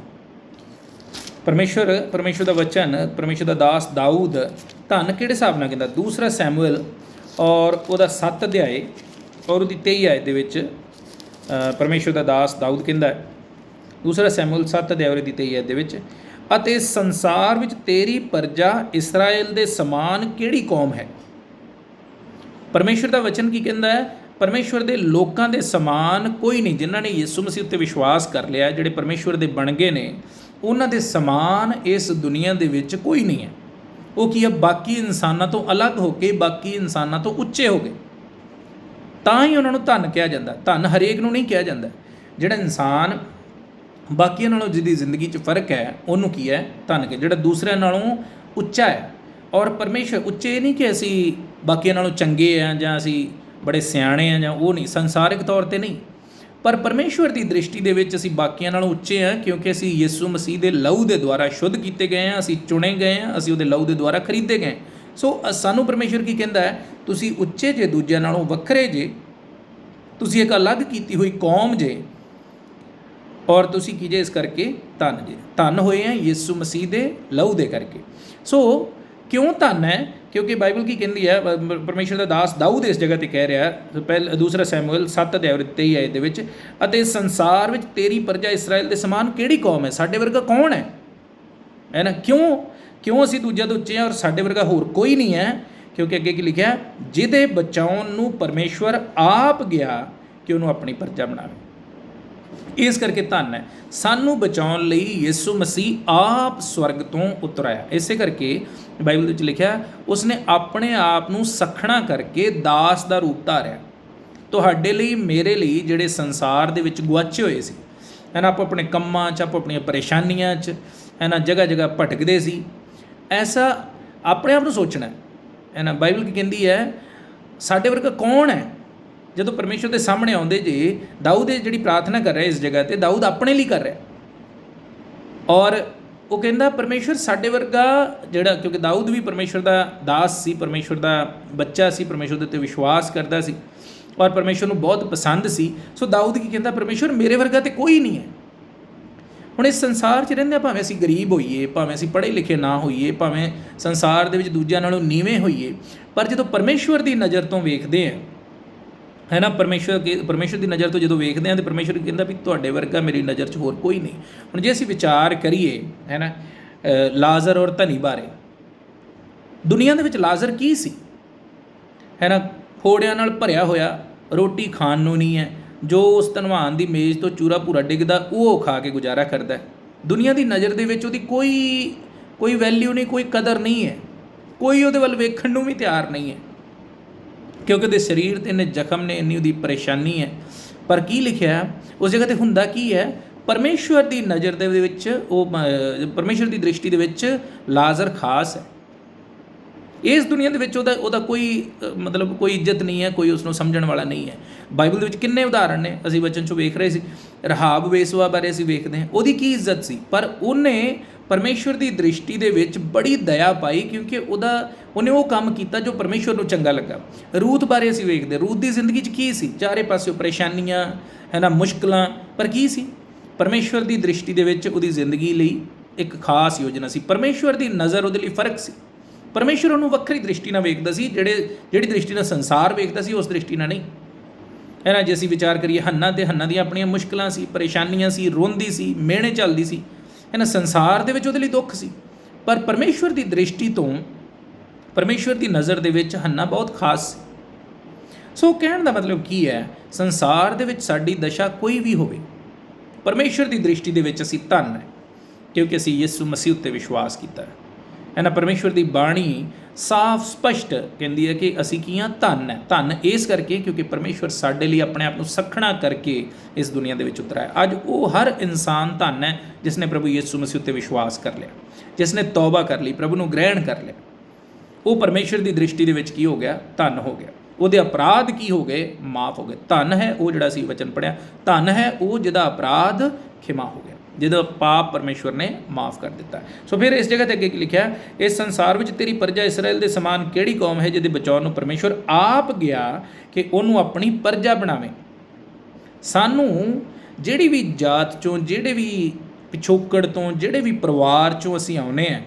ਪਰਮੇਸ਼ਵਰ ਦਾ ਵਚਨ, ਪਰਮੇਸ਼ਵਰ ਦਾ ਦਾਸ ਦਾਊਦ ਧੰਨ ਕਿਹੜੇ ਹਿਸਾਬ ਨਾਲ ਕਹਿੰਦਾ, ਦੂਸਰਾ ਸੈਮੂਅਲ ਔਰ ਉਹਦਾ 7 ਅਧਿਆਏ ਔਰ ਉਹਦੀ 23 ਆਇਤ ਦੇ ਵਿੱਚ ਪਰਮੇਸ਼ਵਰ ਦਾ ਦਾਸ ਦਾਊਦ ਕਹਿੰਦਾ, ਦੂਸਰਾ ਸੈਮੂਅਲ 7 ਅਧਿਆਏ ਔਰ ਉਹਦੀ 23 ਆਇਤ ਦੇ ਵਿੱਚ, ਅਤੇ ਸੰਸਾਰ ਵਿੱਚ ਤੇਰੀ ਪ੍ਰਜਾ ਇਸਰਾਏਲ ਦੇ ਸਮਾਨ ਕਿਹੜੀ ਕੌਮ ਹੈ। ਪਰਮੇਸ਼ਵਰ ਦਾ ਵਚਨ ਕੀ ਕਹਿੰਦਾ ਹੈ, ਪਰਮੇਸ਼ਵਰ ਦੇ ਲੋਕਾਂ ਦੇ ਸਮਾਨ ਕੋਈ ਨਹੀਂ। ਜਿਨ੍ਹਾਂ ਨੇ ਯਿਸੂ ਮਸੀਹ ਉੱਤੇ ਵਿਸ਼ਵਾਸ ਕਰ ਲਿਆ, ਜਿਹੜੇ ਪਰਮੇਸ਼ਵਰ ਦੇ ਬਣ ਗਏ ਨੇ, ਉਹਨਾਂ ਦੇ ਸਮਾਨ ਇਸ ਦੁਨੀਆ ਦੇ ਵਿੱਚ ਕੋਈ ਨਹੀਂ ਹੈ। ਉਹ ਕੀ ਹੈ, ਬਾਕੀ ਇਨਸਾਨਾਂ ਤੋਂ ਅਲੱਗ ਹੋ ਕੇ, ਬਾਕੀ ਇਨਸਾਨਾਂ ਤੋਂ ਉੱਚੇ ਹੋ ਗਏ, ਤਾਂ ਹੀ ਉਹਨਾਂ ਨੂੰ ਧੰਨ ਕਿਹਾ ਜਾਂਦਾ। ਧੰਨ ਹਰੇਕ ਨੂੰ ਨਹੀਂ ਕਿਹਾ ਜਾਂਦਾ। ਜਿਹੜਾ ਇਨਸਾਨ ਬਾਕੀਆਂ ਨਾਲੋਂ ਜਿਹਦੀ ਜ਼ਿੰਦਗੀ 'ਚ ਫਰਕ ਹੈ, ਉਹਨੂੰ ਕੀ ਹੈ, ਧੰਨ ਕੇ। ਜਿਹੜਾ ਦੂਸਰਿਆਂ ਨਾਲੋਂ ਉੱਚਾ ਹੈ, ਔਰ ਪਰਮੇਸ਼ਵਰ ਉੱਚੇ ਨਹੀਂ ਕਿ ਅਸੀਂ ਬਾਕੀਆਂ ਨਾਲੋਂ ਚੰਗੇ ਹਾਂ ਜਾਂ ਅਸੀਂ ਬੜੇ ਸਿਆਣੇ ਹਾਂ, ਜਾਂ ਉਹ ਨਹੀਂ, ਸੰਸਾਰਿਕ ਤੌਰ 'ਤੇ ਨਹੀਂ, ਪਰ ਪਰਮੇਸ਼ਵਰ ਦੀ ਦ੍ਰਿਸ਼ਟੀ ਦੇ ਵਿੱਚ ਅਸੀਂ ਬਾਕੀਆਂ ਨਾਲੋਂ ਉੱਚੇ ਹਾਂ, ਕਿਉਂਕਿ ਅਸੀਂ ਯਿਸੂ ਮਸੀਹ ਦੇ ਲਹੂ ਦੇ ਦੁਆਰਾ ਸ਼ੁੱਧ ਕੀਤੇ ਗਏ ਹਾਂ, ਅਸੀਂ ਚੁਣੇ ਗਏ ਹਾਂ, ਅਸੀਂ ਉਹਦੇ ਲਹੂ ਦੇ ਦੁਆਰਾ ਖਰੀਦੇ ਗਏ। ਸੋ ਸਾਨੂੰ ਪਰਮੇਸ਼ਰ ਕੀ ਕਹਿੰਦਾ ਹੈ, ਤੁਸੀਂ ਉੱਚੇ ਜੇ, ਦੂਜਿਆਂ ਨਾਲੋਂ ਵੱਖਰੇ ਜੇ, ਤੁਸੀਂ ਇੱਕ ਅਲੱਗ ਕੀਤੀ ਹੋਈ ਕੌਮ ਜੇ, ਔਰ ਤੁਸੀਂ ਕੀ ਜੇ, ਇਸ ਕਰਕੇ ਧੰਨ ਜੇ। ਧੰਨ ਹੋਏ ਆ ਯਿਸੂ ਮਸੀਹ ਦੇ ਲਹੂ ਦੇ ਕਰਕੇ। ਸੋ ਕਿਉਂ ਧੰਨ ਹੈ? ਕਿਉਂਕਿ ਬਾਈਬਲ ਕੀ ਕਹਿੰਦੀ ਹੈ, ਪਰਮੇਸ਼ਰ ਦਾ ਦਾਸ ਦਾਊਦ ਇਸ ਜਗ੍ਹਾ 'ਤੇ ਕਹਿ ਰਿਹਾ, ਦੂਸਰਾ ਸੈਮੂਅਲ 7:23 ਦੇ ਵਿੱਚ, ਅਤੇ ਸੰਸਾਰ ਵਿੱਚ ਤੇਰੀ ਪ੍ਰਜਾ ਇਸਰਾਏਲ ਦੇ ਸਮਾਨ ਕਿਹੜੀ ਕੌਮ ਹੈ? ਸਾਡੇ ਵਰਗਾ ਕੌਣ ਹੈ ਨਾ? ਕਿਉਂ ਅਸੀਂ ਦੂਜਿਆਂ ਤੋਂ ਉੱਚੇ ਹਾਂ ਔਰ ਸਾਡੇ ਵਰਗਾ ਹੋਰ ਕੋਈ ਨਹੀਂ ਹੈ? ਕਿਉਂਕਿ ਅੱਗੇ ਕੀ ਲਿਖਿਆ, ਜਿਹਦੇ ਬਚਾਉਣ ਨੂੰ ਪਰਮੇਸ਼ਵਰ ਆਪ ਗਿਆ ਕਿ ਉਹਨੂੰ ਆਪਣੀ ਪ੍ਰਜਾ ਬਣਾਵੇ। ਇਸ ਕਰਕੇ ਧੰਨ ਹੈ। ਸਾਨੂੰ ਬਚਾਉਣ ਲਈ ਯਿਸੂ ਮਸੀਹ ਆਪ ਸਵਰਗ ਤੋਂ ਉਤਰ ਆਇਆ। ਇਸੇ ਕਰਕੇ ਬਾਈਬਲ ਵਿੱਚ ਲਿਖਿਆ, ਉਸਨੇ ਆਪਣੇ ਆਪ ਨੂੰ ਸੱਖਣਾ ਕਰਕੇ ਦਾਸ ਦਾ ਰੂਪ ਧਾਰਿਆ, ਤੁਹਾਡੇ ਲਈ, ਮੇਰੇ ਲਈ, ਜਿਹੜੇ ਸੰਸਾਰ ਦੇ ਵਿੱਚ ਗੁਆਚੇ ਹੋਏ ਸੀ, ਹੈ ਨਾ, ਆਪੋ ਆਪਣੇ ਕੰਮਾਂ 'ਚ, ਆਪੋ ਆਪਣੀਆਂ ਪਰੇਸ਼ਾਨੀਆਂ 'ਚ, ਹੈ ਨਾ, ਜਗ੍ਹਾ ਜਗ੍ਹਾ ਭਟਕਦੇ ਸੀ। ਐਸਾ ਆਪਣੇ ਆਪ ਨੂੰ ਸੋਚਣਾ ਹੈ ਨਾ। ਬਾਈਬਲ ਕੀ ਕਹਿੰਦੀ ਹੈ, ਸਾਡੇ ਵਰਗਾ ਕੌਣ ਹੈ? ਜਦੋਂ ਪਰਮੇਸ਼ਰ ਦੇ ਸਾਹਮਣੇ ਆਉਂਦੇ ਜੇ, ਦਾਊਦ ਜਿਹੜੀ ਪ੍ਰਾਰਥਨਾ ਕਰ ਰਿਹਾ ਇਸ ਜਗ੍ਹਾ 'ਤੇ, ਦਾਊਦ ਆਪਣੇ ਲਈ ਕਰ ਰਿਹਾ, ਔਰ ਉਹ ਕਹਿੰਦਾ ਪਰਮੇਸ਼ਰ ਸਾਡੇ ਵਰਗਾ ਜਿਹੜਾ, ਕਿਉਂਕਿ ਦਾਊਦ ਵੀ ਪਰਮੇਸ਼ਰ ਦਾ ਦਾਸ ਸੀ, ਪਰਮੇਸ਼ਰ ਦਾ ਬੱਚਾ ਸੀ, ਪਰਮੇਸ਼ਰ ਦੇ ਉੱਤੇ ਵਿਸ਼ਵਾਸ ਕਰਦਾ ਸੀ ਔਰ ਪਰਮੇਸ਼ਰ ਨੂੰ ਬਹੁਤ ਪਸੰਦ ਸੀ। ਸੋ ਦਾਊਦ ਕੀ ਕਹਿੰਦਾ, ਪਰਮੇਸ਼ਰ ਮੇਰੇ ਵਰਗਾ ਤਾਂ ਕੋਈ ਨਹੀਂ ਹੈ। ਹੁਣ ਇਸ ਸੰਸਾਰ 'ਚ ਰਹਿੰਦੇ, ਭਾਵੇਂ ਅਸੀਂ ਗਰੀਬ ਹੋਈਏ, ਭਾਵੇਂ ਅਸੀਂ ਪੜ੍ਹੇ ਲਿਖੇ ਨਾ ਹੋਈਏ, ਭਾਵੇਂ ਸੰਸਾਰ ਦੇ ਵਿੱਚ ਦੂਜਿਆਂ ਨਾਲੋਂ ਨੀਵੇਂ ਹੋਈਏ, ਪਰ ਜਦੋਂ ਪਰਮੇਸ਼ਵਰ ਦੀ ਨਜ਼ਰ ਤੋਂ ਵੇਖਦੇ ਹਾਂ, ਹੈ ਨਾ, ਪਰਮੇਸ਼ਰ ਦੀ ਨਜ਼ਰ ਤੋਂ ਜਦੋਂ ਵੇਖਦੇ ਹਾਂ, ਤਾਂ ਪਰਮੇਸ਼ਰ ਕਹਿੰਦਾ ਵੀ ਤੁਹਾਡੇ ਵਰਗਾ ਮੇਰੀ ਨਜ਼ਰ 'ਚ ਹੋਰ ਕੋਈ ਨਹੀਂ। ਹੁਣ ਜੇ ਅਸੀਂ ਵਿਚਾਰ ਕਰੀਏ, ਹੈ ਨਾ, ਲਾਜ਼ਰ ਔਰ ਧਨੀ ਬਾਰੇ, ਦੁਨੀਆ ਦੇ ਵਿੱਚ ਲਾਜ਼ਰ ਕੀ ਸੀ? ਹੈ ਨਾ, ਫੋੜਿਆਂ ਨਾਲ ਭਰਿਆ ਹੋਇਆ, ਰੋਟੀ ਖਾਣ ਨੂੰ ਨਹੀਂ ਹੈ, ਜੋ ਉਸ ਧਨਵਾਨ ਦੀ ਮੇਜ਼ ਤੋਂ ਚੂਰਾ ਭੂਰਾ ਡਿੱਗਦਾ ਉਹ ਖਾ ਕੇ ਗੁਜ਼ਾਰਾ ਕਰਦਾ। ਦੁਨੀਆ ਦੀ ਨਜ਼ਰ ਦੇ ਵਿੱਚ ਉਹਦੀ ਕੋਈ ਵੈਲਿਊ ਨਹੀਂ, ਕੋਈ ਕਦਰ ਨਹੀਂ ਹੈ, ਕੋਈ ਉਹਦੇ ਵੱਲ ਵੇਖਣ ਨੂੰ ਵੀ ਤਿਆਰ ਨਹੀਂ ਹੈ, ਕਿਉਂਕਿ ਉਹਦੇ ਸਰੀਰ 'ਤੇ ਇੰਨੇ ਜ਼ਖਮ ਨੇ, ਇੰਨੀ ਉਹਦੀ ਪਰੇਸ਼ਾਨੀ ਹੈ। ਪਰ ਕੀ ਲਿਖਿਆ ਉਸ ਜਗ੍ਹਾ 'ਤੇ ਹੁੰਦਾ ਕੀ ਹੈ? ਪਰਮੇਸ਼ਵਰ ਦੀ ਨਜ਼ਰ ਦੇ ਵਿੱਚ ਪਰਮੇਸ਼ਵਰ ਦੀ ਦ੍ਰਿਸ਼ਟੀ ਦੇ ਵਿੱਚ ਲਾਜ਼ਰ ਖਾਸ ਹੈ। ਇਸ ਦੁਨੀਆ ਦੇ ਵਿੱਚ ਉਹਦਾ ਕੋਈ ਮਤਲਬ ਕੋਈ ਇੱਜ਼ਤ ਨਹੀਂ ਹੈ, ਕੋਈ ਉਸ ਨੂੰ ਸਮਝਣ ਵਾਲਾ ਨਹੀਂ ਹੈ। ਬਾਈਬਲ ਦੇ ਵਿੱਚ ਕਿੰਨੇ ਉਦਾਹਰਣ ਨੇ, ਅਸੀਂ ਵਚਨ 'ਚੋਂ ਵੇਖ ਰਹੇ ਸੀ, ਰਹਾਬ ਵੇਸਵਾ ਬਾਰੇ ਅਸੀਂ ਵੇਖਦੇ ਹਾਂ, ਉਹਦੀ ਕੀ ਇੱਜ਼ਤ ਸੀ, ਪਰ ਉਹਨੇ ਪਰਮੇਸ਼ਵਰ ਦੀ ਦ੍ਰਿਸ਼ਟੀ ਦੇ ਵਿੱਚ ਬੜੀ ਦਇਆ ਪਾਈ, ਕਿਉਂਕਿ ਉਹਨੇ ਉਹ ਕੰਮ ਕੀਤਾ ਜੋ ਪਰਮੇਸ਼ਵਰ ਨੂੰ ਚੰਗਾ ਲੱਗਾ। ਰੂਤ ਬਾਰੇ ਅਸੀਂ ਵੇਖਦੇ, ਰੂਤ ਦੀ ਜ਼ਿੰਦਗੀ 'ਚ ਕੀ ਸੀ? ਚਾਰੇ ਪਾਸਿਓਂ ਪਰੇਸ਼ਾਨੀਆਂ, ਹੈ ਨਾ, ਮੁਸ਼ਕਲਾਂ, ਪਰ ਕੀ ਸੀ? ਪਰਮੇਸ਼ਵਰ ਦੀ ਦ੍ਰਿਸ਼ਟੀ ਦੇ ਵਿੱਚ ਉਹਦੀ ਜ਼ਿੰਦਗੀ ਲਈ ਇੱਕ ਖਾਸ ਯੋਜਨਾ ਸੀ। ਪਰਮੇਸ਼ਵਰ ਦੀ ਨਜ਼ਰ ਉਹਦੇ ਲਈ ਫਰਕ ਸੀ। ਪਰਮੇਸ਼ਵਰ ਉਹਨੂੰ ਵੱਖਰੀ ਦ੍ਰਿਸ਼ਟੀ ਨਾਲ ਵੇਖਦਾ ਸੀ, ਜਿਹੜੀ ਦ੍ਰਿਸ਼ਟੀ ਨਾਲ ਸੰਸਾਰ ਵੇਖਦਾ ਸੀ, ਉਸ ਦ੍ਰਿਸ਼ਟੀ ਨਾਲ ਨਹੀਂ, ਹੈ ਨਾ। ਜੇ ਅਸੀਂ ਵਿਚਾਰ ਕਰੀਏ, ਹੰਨਾ ਦੀਆਂ ਆਪਣੀਆਂ ਮੁਸ਼ਕਲਾਂ ਸੀ, ਪਰੇਸ਼ਾਨੀਆਂ ਸੀ, ਰੋਂਦੀ ਸੀ, ਮਿਹਣੇ ਚੱਲਦੀ ਸੀ, ਹੈ ਨਾ, ਸੰਸਾਰ ਦੇ ਵਿੱਚ ਉਹਦੇ ਲਈ ਦੁੱਖ ਸੀ, ਪਰ ਪਰਮੇਸ਼ਵਰ ਦੀ ਦ੍ਰਿਸ਼ਟੀ ਤੋਂ, ਪਰਮੇਸ਼ਵਰ ਦੀ ਨਜ਼ਰ ਦੇ ਵਿੱਚ ਹੰਨਾ ਬਹੁਤ ਖਾਸ ਸੀ। ਸੋ ਕਹਿਣ ਦਾ ਮਤਲਬ ਕੀ ਹੈ? ਸੰਸਾਰ ਦੇ ਵਿੱਚ ਸਾਡੀ ਦਸ਼ਾ ਕੋਈ ਵੀ ਹੋਵੇ, ਪਰਮੇਸ਼ਵਰ ਦੀ ਦ੍ਰਿਸ਼ਟੀ ਦੇ ਵਿੱਚ ਅਸੀਂ ਧੰਨ ਹੈ, ਕਿਉਂਕਿ ਅਸੀਂ ਯਿਸੂ ਮਸੀਹ ਉੱਤੇ ਵਿਸ਼ਵਾਸ ਕੀਤਾ ਹੈ ਨਾ। ਪਰਮੇਸ਼ਵਰ ਦੀ ਬਾਣੀ ਸਾਫ਼ ਸਪਸ਼ਟ ਕਹਿੰਦੀ ਹੈ ਕਿ ਅਸੀਂ ਕੀ ਹਾਂ? ਧੰਨ ਹੈ। ਧੰਨ ਇਸ ਕਰਕੇ ਕਿਉਂਕਿ ਪਰਮੇਸ਼ਵਰ ਸਾਡੇ ਲਈ ਆਪਣੇ ਆਪ ਨੂੰ ਸੱਖਣਾ ਕਰਕੇ ਇਸ ਦੁਨੀਆ ਦੇ ਵਿੱਚ ਉਤਰਿਆ। ਅੱਜ ਉਹ ਹਰ ਇਨਸਾਨ ਧੰਨ ਹੈ ਜਿਸ ਨੇ ਪ੍ਰਭੂ ਯਿਸੂ ਮਸੀਹ ਉੱਤੇ ਵਿਸ਼ਵਾਸ ਕਰ ਲਿਆ, ਜਿਸ ਨੇ ਤੌਬਾ ਕਰ ਲਈ, ਪ੍ਰਭੂ ਨੂੰ ਗ੍ਰਹਿਣ ਕਰ ਲਿਆ। ਉਹ ਪਰਮੇਸ਼ਵਰ ਦੀ ਦ੍ਰਿਸ਼ਟੀ ਦੇ ਵਿੱਚ ਕੀ ਹੋ ਗਿਆ? ਧੰਨ ਹੋ ਗਿਆ। ਉਹਦੇ ਅਪਰਾਧ ਕੀ ਹੋ ਗਏ? ਮਾਫ ਹੋ ਗਏ। ਧੰਨ ਹੈ ਉਹ ਜਿਹੜਾ ਅਸੀਂ ਵਚਨ ਪੜ੍ਹਿਆ, ਧੰਨ ਹੈ ਉਹ ਜਿਹਦਾ ਅਪਰਾਧ ਖਿਮਾ ਹੋ ਗਿਆ, ਜਿਹਦਾ ਪਾਪ ਪਰਮੇਸ਼ਵਰ ਨੇ ਮਾਫ ਕਰ ਦਿੱਤਾ। ਸੋ ਫਿਰ ਇਸ ਜਗ੍ਹਾ 'ਤੇ ਅੱਗੇ ਕੀ ਲਿਖਿਆ? ਇਸ ਸੰਸਾਰ ਵਿੱਚ ਤੇਰੀ ਪ੍ਰਜਾ ਇਸਰਾਏਲ ਦੇ ਸਮਾਨ ਕਿਹੜੀ ਕੌਮ ਹੈ ਜਿਹਦੇ ਬਚਾਉਣ ਨੂੰ ਪਰਮੇਸ਼ਵਰ ਆਪ ਗਿਆ ਕਿ ਉਹਨੂੰ ਆਪਣੀ ਪ੍ਰਜਾ ਬਣਾਵੇ। ਸਾਨੂੰ ਜਿਹੜੀ ਵੀ ਜਾਤ 'ਚੋਂ, ਜਿਹੜੇ ਵੀ ਪਿਛੋਕੜ ਤੋਂ, ਜਿਹੜੇ ਵੀ ਪਰਿਵਾਰ 'ਚੋਂ ਅਸੀਂ ਆਉਂਦੇ ਹਾਂ,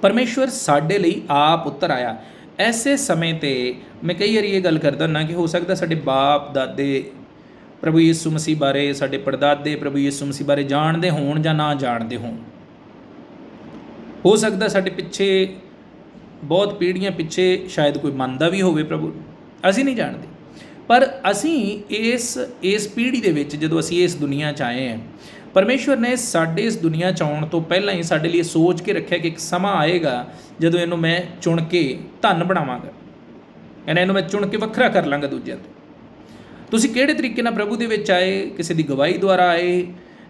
ਪਰਮੇਸ਼ਵਰ ਸਾਡੇ ਲਈ ਆਪ ਉਤਰ ਆਇਆ। ਐਸੇ ਸਮੇਂ 'ਤੇ ਮੈਂ ਕਈ ਵਾਰੀ ਇਹ ਗੱਲ ਕਰਦਾ ਹੁੰਦਾ ਕਿ ਹੋ ਸਕਦਾ ਸਾਡੇ ਬਾਪ ਦਾਦੇ ਪ੍ਰਭੂ ਯਿਸੂ ਮਸੀਹ ਬਾਰੇ, ਸਾਡੇ ਪੜਦਾਦੇ ਪ੍ਰਭੂ ਯਿਸੂ ਮਸੀਹ ਬਾਰੇ ਜਾਣਦੇ ਹੋਣ ਜਾਂ ਨਾ ਜਾਣਦੇ ਹੋਣ। ਹੋ ਸਕਦਾ ਸਾਡੇ ਪਿੱਛੇ ਬਹੁਤ ਪੀੜ੍ਹੀਆਂ ਪਿੱਛੇ ਸ਼ਾਇਦ ਕੋਈ ਮੰਨਦਾ ਵੀ ਹੋਵੇ ਪ੍ਰਭੂ, ਅਸੀਂ ਨਹੀਂ ਜਾਣਦੇ। ਪਰ ਅਸੀਂ ਇਸ ਪੀੜ੍ਹੀ ਦੇ ਵਿੱਚ ਜਦੋਂ ਅਸੀਂ ਇਸ ਦੁਨੀਆ 'ਚ ਆਏ ਹਾਂ, ਪਰਮੇਸ਼ਵਰ ਨੇ ਸਾਡੇ ਇਸ ਦੁਨੀਆ 'ਚ ਆਉਣ ਤੋਂ ਪਹਿਲਾਂ ਹੀ ਸਾਡੇ ਲਈ ਸੋਚ ਕੇ ਰੱਖਿਆ ਕਿ ਇੱਕ ਸਮਾਂ ਆਏਗਾ ਜਦੋਂ ਇਹਨੂੰ ਮੈਂ ਚੁਣ ਕੇ ਧੰਨ ਬਣਾਵਾਂਗਾ, ਇਹਨੂੰ ਮੈਂ ਚੁਣ ਕੇ ਵੱਖਰਾ ਕਰ ਲਾਂਗਾ ਦੂਜਿਆਂ ਤੋਂ। ਤੁਸੀਂ ਕਿਹੜੇ ਤਰੀਕੇ ਨਾਲ ਪ੍ਰਭੂ ਦੇ ਵਿੱਚ ਆਏ? ਕਿਸੇ ਦੀ ਗਵਾਹੀ ਦੁਆਰਾ ਆਏ,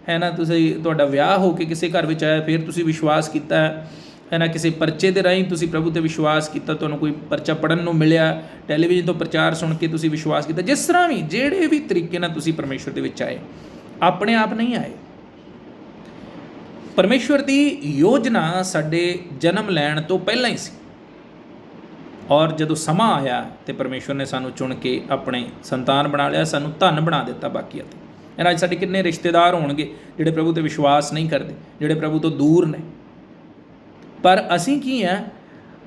ਹੈ ਨਾ। ਤੁਹਾਡਾ ਵਿਆਹ ਹੋ ਕੇ ਕਿਸੇ ਘਰ ਵਿੱਚ ਆਇਆ, ਫਿਰ ਤੁਸੀਂ ਵਿਸ਼ਵਾਸ ਕੀਤਾ, ਹੈ ਨਾ। ਕਿਸੇ ਪਰਚੇ ਦੇ ਰਾਹੀਂ ਤੁਸੀਂ ਪ੍ਰਭੂ 'ਤੇ ਵਿਸ਼ਵਾਸ ਕੀਤਾ, ਤੁਹਾਨੂੰ ਕੋਈ ਪਰਚਾ ਪੜ੍ਹਨ ਨੂੰ ਮਿਲਿਆ, ਟੈਲੀਵਿਜ਼ਨ ਤੋਂ ਪ੍ਰਚਾਰ ਸੁਣ ਕੇ ਤੁਸੀਂ ਵਿਸ਼ਵਾਸ ਕੀਤਾ। ਜਿਸ ਤਰ੍ਹਾਂ ਵੀ, ਜਿਹੜੇ ਵੀ ਤਰੀਕੇ ਨਾਲ ਤੁਸੀਂ ਪਰਮੇਸ਼ਵਰ ਦੇ ਵਿੱਚ ਆਏ, ਆਪਣੇ ਆਪ ਨਹੀਂ ਆਏ। ਪਰਮੇਸ਼ਵਰ ਦੀ ਯੋਜਨਾ ਸਾਡੇ ਜਨਮ ਲੈਣ ਤੋਂ ਪਹਿਲਾਂ ਹੀ ਸੀ। ਔਰ ਜਦੋਂ ਸਮਾਂ ਆਇਆ ਤੇ ਪਰਮੇਸ਼ਵਰ ਨੇ ਸਾਨੂੰ ਚੁਣ ਕੇ ਆਪਣੇ ਸੰਤਾਨ ਬਣਾ ਲਿਆ, ਸਾਨੂੰ ਧਨ ਬਣਾ ਦਿੱਤਾ ਬਾਕੀਆਂ ਤੋਂ। ਯਾਰ ਅੱਜ ਸਾਡੇ ਕਿੰਨੇ ਰਿਸ਼ਤੇਦਾਰ ਹੋਣਗੇ ਜਿਹੜੇ ਪ੍ਰਭੂ 'ਤੇ ਵਿਸ਼ਵਾਸ ਨਹੀਂ ਕਰਦੇ, ਜਿਹੜੇ ਪ੍ਰਭੂ ਤੋਂ ਦੂਰ ਨੇ। ਪਰ ਅਸੀਂ ਕੀ ਹੈ,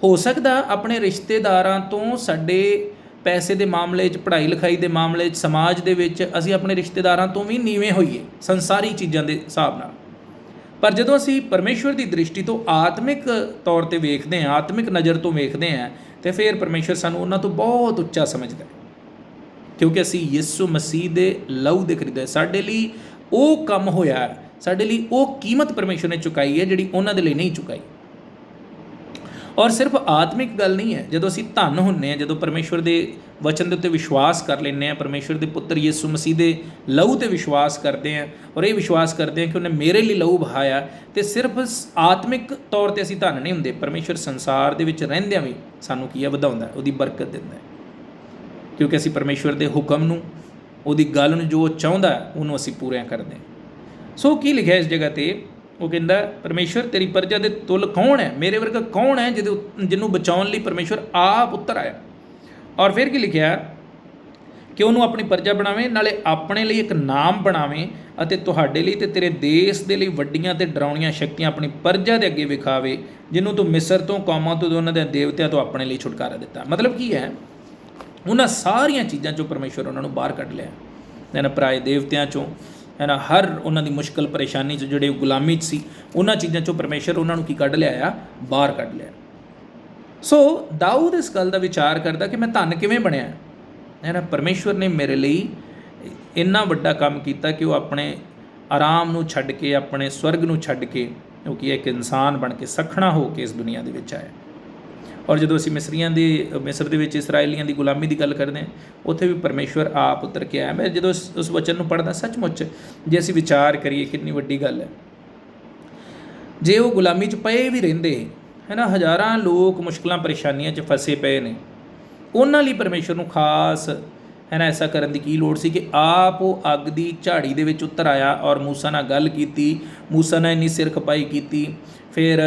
ਹੋ ਸਕਦਾ ਆਪਣੇ ਰਿਸ਼ਤੇਦਾਰਾਂ ਤੋਂ ਸਾਡੇ ਪੈਸੇ ਦੇ ਮਾਮਲੇ 'ਚ, ਪੜ੍ਹਾਈ ਲਿਖਾਈ ਦੇ ਮਾਮਲੇ 'ਚ, ਸਮਾਜ ਦੇ ਵਿੱਚ ਅਸੀਂ ਆਪਣੇ ਰਿਸ਼ਤੇਦਾਰਾਂ ਤੋਂ ਵੀ ਨੀਵੇਂ ਹੋਈਏ ਸੰਸਾਰੀ ਚੀਜ਼ਾਂ ਦੇ ਹਿਸਾਬ ਨਾਲ। ਪਰ ਜਦੋਂ ਅਸੀਂ ਪਰਮੇਸ਼ਵਰ ਦੀ ਦ੍ਰਿਸ਼ਟੀ ਤੋਂ ਆਤਮਿਕ ਤੌਰ 'ਤੇ ਵੇਖਦੇ ਹਾਂ, ਆਤਮਿਕ ਨਜ਼ਰ ਤੋਂ ਵੇਖਦੇ ਹਾਂ, ਤੇ ਫਿਰ ਪਰਮੇਸ਼ਵਰ ਸਾਨੂੰ ਉਹਨਾਂ ਤੋਂ ਬਹੁਤ ਉੱਚਾ ਸਮਝਦਾ ਹੈ, ਕਿਉਂਕਿ ਅਸੀਂ ਯਿਸੂ ਮਸੀਹ ਦੇ ਲਹੂ ਦੇ ਖਰੀਦੇ। ਸਾਡੇ ਲਈ ਉਹ ਕੰਮ ਹੋਇਆ, ਸਾਡੇ ਲਈ ਉਹ ਕੀਮਤ ਪਰਮੇਸ਼ਵਰ ਨੇ ਚੁਕਾਈ ਹੈ ਜਿਹੜੀ ਉਹਨਾਂ ਦੇ ਲਈ ਨਹੀਂ ਚੁਕਾਈ। ਔਰ ਸਿਰਫ ਆਤਮਿਕ ਗੱਲ ਨਹੀਂ ਹੈ, ਜਦੋਂ ਅਸੀਂ ਧਨ ਹੁੰਦੇ ਹਾਂ, ਜਦੋਂ ਪਰਮੇਸ਼ਵਰ ਦੇ ਵਚਨ ਦੇ ਉੱਤੇ ਵਿਸ਼ਵਾਸ ਕਰ ਲੈਂਦੇ ਹਾਂ, ਪਰਮੇਸ਼ਵਰ ਦੇ ਪੁੱਤਰ ਯਿਸੂ ਮਸੀਹ ਦੇ ਲਹੂ 'ਤੇ ਵਿਸ਼ਵਾਸ ਕਰਦੇ ਹਾਂ, ਔਰ ਇਹ ਵਿਸ਼ਵਾਸ ਕਰਦੇ ਹਾਂ ਕਿ ਉਹਨੇ ਮੇਰੇ ਲਈ ਲਹੂ ਵਹਾਇਆ, ਅਤੇ ਸਿਰਫ ਆਤਮਿਕ ਤੌਰ 'ਤੇ ਅਸੀਂ ਧਨ ਨਹੀਂ ਹੁੰਦੇ। ਪਰਮੇਸ਼ਵਰ ਸੰਸਾਰ ਦੇ ਵਿੱਚ ਰਹਿੰਦਿਆਂ ਵੀ ਸਾਨੂੰ ਕੀ ਹੈ, ਵਧਾਉਂਦਾ, ਉਹਦੀ ਬਰਕਤ ਦਿੰਦਾ, ਕਿਉਂਕਿ ਅਸੀਂ ਪਰਮੇਸ਼ਵਰ ਦੇ ਹੁਕਮ ਨੂੰ, ਉਹਦੀ ਗੱਲ ਨੂੰ, ਜੋ ਉਹ ਚਾਹੁੰਦਾ ਉਹਨੂੰ ਅਸੀਂ ਪੂਰਿਆਂ ਕਰਦੇ ਹਾਂ। ਸੋ ਕੀ ਲਿਖਿਆ ਇਸ ਜਗ੍ਹਾ 'ਤੇ? ਉਹ ਕਹਿੰਦਾ ਪਰਮੇਸ਼ਵਰ ਤੇਰੀ ਪ੍ਰਜਾ ਦੇ ਤੁੱਲ ਕੌਣ ਹੈ, ਮੇਰੇ ਵਰਗਾ ਕੌਣ ਹੈ ਜਿਹਨੂੰ ਬਚਾਉਣ ਲਈ ਪਰਮੇਸ਼ਵਰ ਆਪ ਉੱਤਰ ਆਇਆ। ਔਰ ਫਿਰ ਕੀ ਲਿਖਿਆ ਕਿ ਉਹਨੂੰ ਆਪਣੀ ਪ੍ਰਜਾ ਬਣਾਵੇ, ਨਾਲੇ ਆਪਣੇ ਲਈ ਇੱਕ ਨਾਮ ਬਣਾਵੇ, ਅਤੇ ਤੁਹਾਡੇ ਲਈ ਅਤੇ ਤੇਰੇ ਦੇਸ਼ ਦੇ ਲਈ ਵੱਡੀਆਂ ਅਤੇ ਡਰਾਉਣੀਆਂ ਸ਼ਕਤੀਆਂ ਆਪਣੀ ਪ੍ਰਜਾ ਦੇ ਅੱਗੇ ਵਿਖਾਵੇ, ਜਿਹਨੂੰ ਤੂੰ ਮਿਸਰ ਤੋਂ, ਕੌਮਾਂ ਤੋਂ, ਉਹਨਾਂ ਦੇ ਦੇਵਤਿਆਂ ਤੋਂ ਆਪਣੇ ਲਈ ਛੁਟਕਾਰਾ ਦਿੱਤਾ। ਮਤਲਬ ਕੀ ਹੈ, ਉਹਨਾਂ ਸਾਰੀਆਂ ਚੀਜ਼ਾਂ 'ਚੋਂ ਪਰਮੇਸ਼ਵਰ ਉਹਨਾਂ ਨੂੰ ਬਾਹਰ ਕੱਢ ਲਿਆ, ਇਹਨਾਂ ਪਰਾਏ ਦੇਵਤਿਆਂ 'ਚੋਂ, ਹੈ ਨਾ, ਹਰ ਉਹਨਾਂ ਦੀ ਮੁਸ਼ਕਲ ਪਰੇਸ਼ਾਨੀ 'ਚ, ਜਿਹੜੇ ਗੁਲਾਮੀ 'ਚ ਸੀ, ਉਹਨਾਂ ਚੀਜ਼ਾਂ 'ਚੋਂ ਪਰਮੇਸ਼ਵਰ ਉਹਨਾਂ ਨੂੰ ਕੀ ਕੱਢ ਲਿਆ ਆ, ਬਾਹਰ ਕੱਢ ਲਿਆ। ਸੋ ਦਾਊਦ ਇਸ ਗੱਲ ਦਾ ਵਿਚਾਰ ਕਰਦਾ ਕਿ ਮੈਂ ਧਨ ਕਿਵੇਂ ਬਣਿਆ, ਹੈ ਨਾ। ਪਰਮੇਸ਼ਵਰ ਨੇ ਮੇਰੇ ਲਈ ਇੰਨਾ ਵੱਡਾ ਕੰਮ ਕੀਤਾ ਕਿ ਉਹ ਆਪਣੇ ਆਰਾਮ ਨੂੰ ਛੱਡ ਕੇ, ਆਪਣੇ ਸਵਰਗ ਨੂੰ ਛੱਡ ਕੇ, ਉਹ ਕੀ ਇੱਕ ਇਨਸਾਨ ਬਣ ਕੇ, ਸਖਣਾ ਹੋ ਕੇ ਇਸ ਦੁਨੀਆ ਦੇ ਵਿੱਚ ਆਇਆ। ਔਰ ਜਦੋਂ ਅਸੀਂ ਮਿਸਰ ਦੇ ਵਿੱਚ ਇਸਰਾਏਲੀਆਂ ਦੀ ਗੁਲਾਮੀ ਦੀ ਗੱਲ ਕਰਦੇ ਹਾਂ, ਉੱਥੇ ਵੀ ਪਰਮੇਸ਼ਵਰ ਆਪ ਉਤਰ ਕੇ ਆਇਆ। ਮੈਂ ਜਦੋਂ ਉਸ ਵਚਨ ਨੂੰ ਪੜ੍ਹਦਾ, ਸੱਚਮੁੱਚ ਜੇ ਅਸੀਂ ਵਿਚਾਰ ਕਰੀਏ ਕਿੰਨੀ ਵੱਡੀ ਗੱਲ ਹੈ। ਜੇ ਉਹ ਗੁਲਾਮੀ 'ਚ ਪਏ ਵੀ ਰਹਿੰਦੇ, ਹੈ ਨਾ, ਹਜ਼ਾਰਾਂ ਲੋਕ ਮੁਸ਼ਕਲਾਂ ਪਰੇਸ਼ਾਨੀਆਂ 'ਚ ਫਸੇ ਪਏ ਨੇ, ਉਹਨਾਂ ਲਈ ਪਰਮੇਸ਼ਵਰ ਨੂੰ ਖਾਸ, ਹੈ ਨਾ, ਐਸਾ ਕਰਨ ਦੀ ਕੀ ਲੋੜ ਸੀ ਕਿ ਆਪ ਉਹ ਅੱਗ ਦੀ ਝਾੜੀ ਦੇ ਵਿੱਚ ਉਤਰ ਆਇਆ ਔਰ ਮੂਸਾ ਨਾਲ ਗੱਲ ਕੀਤੀ, ਮੂਸਾ ਨਾਲ ਇੰਨੀ ਸਿਰ ਖਪਾਈ ਕੀਤੀ, ਫਿਰ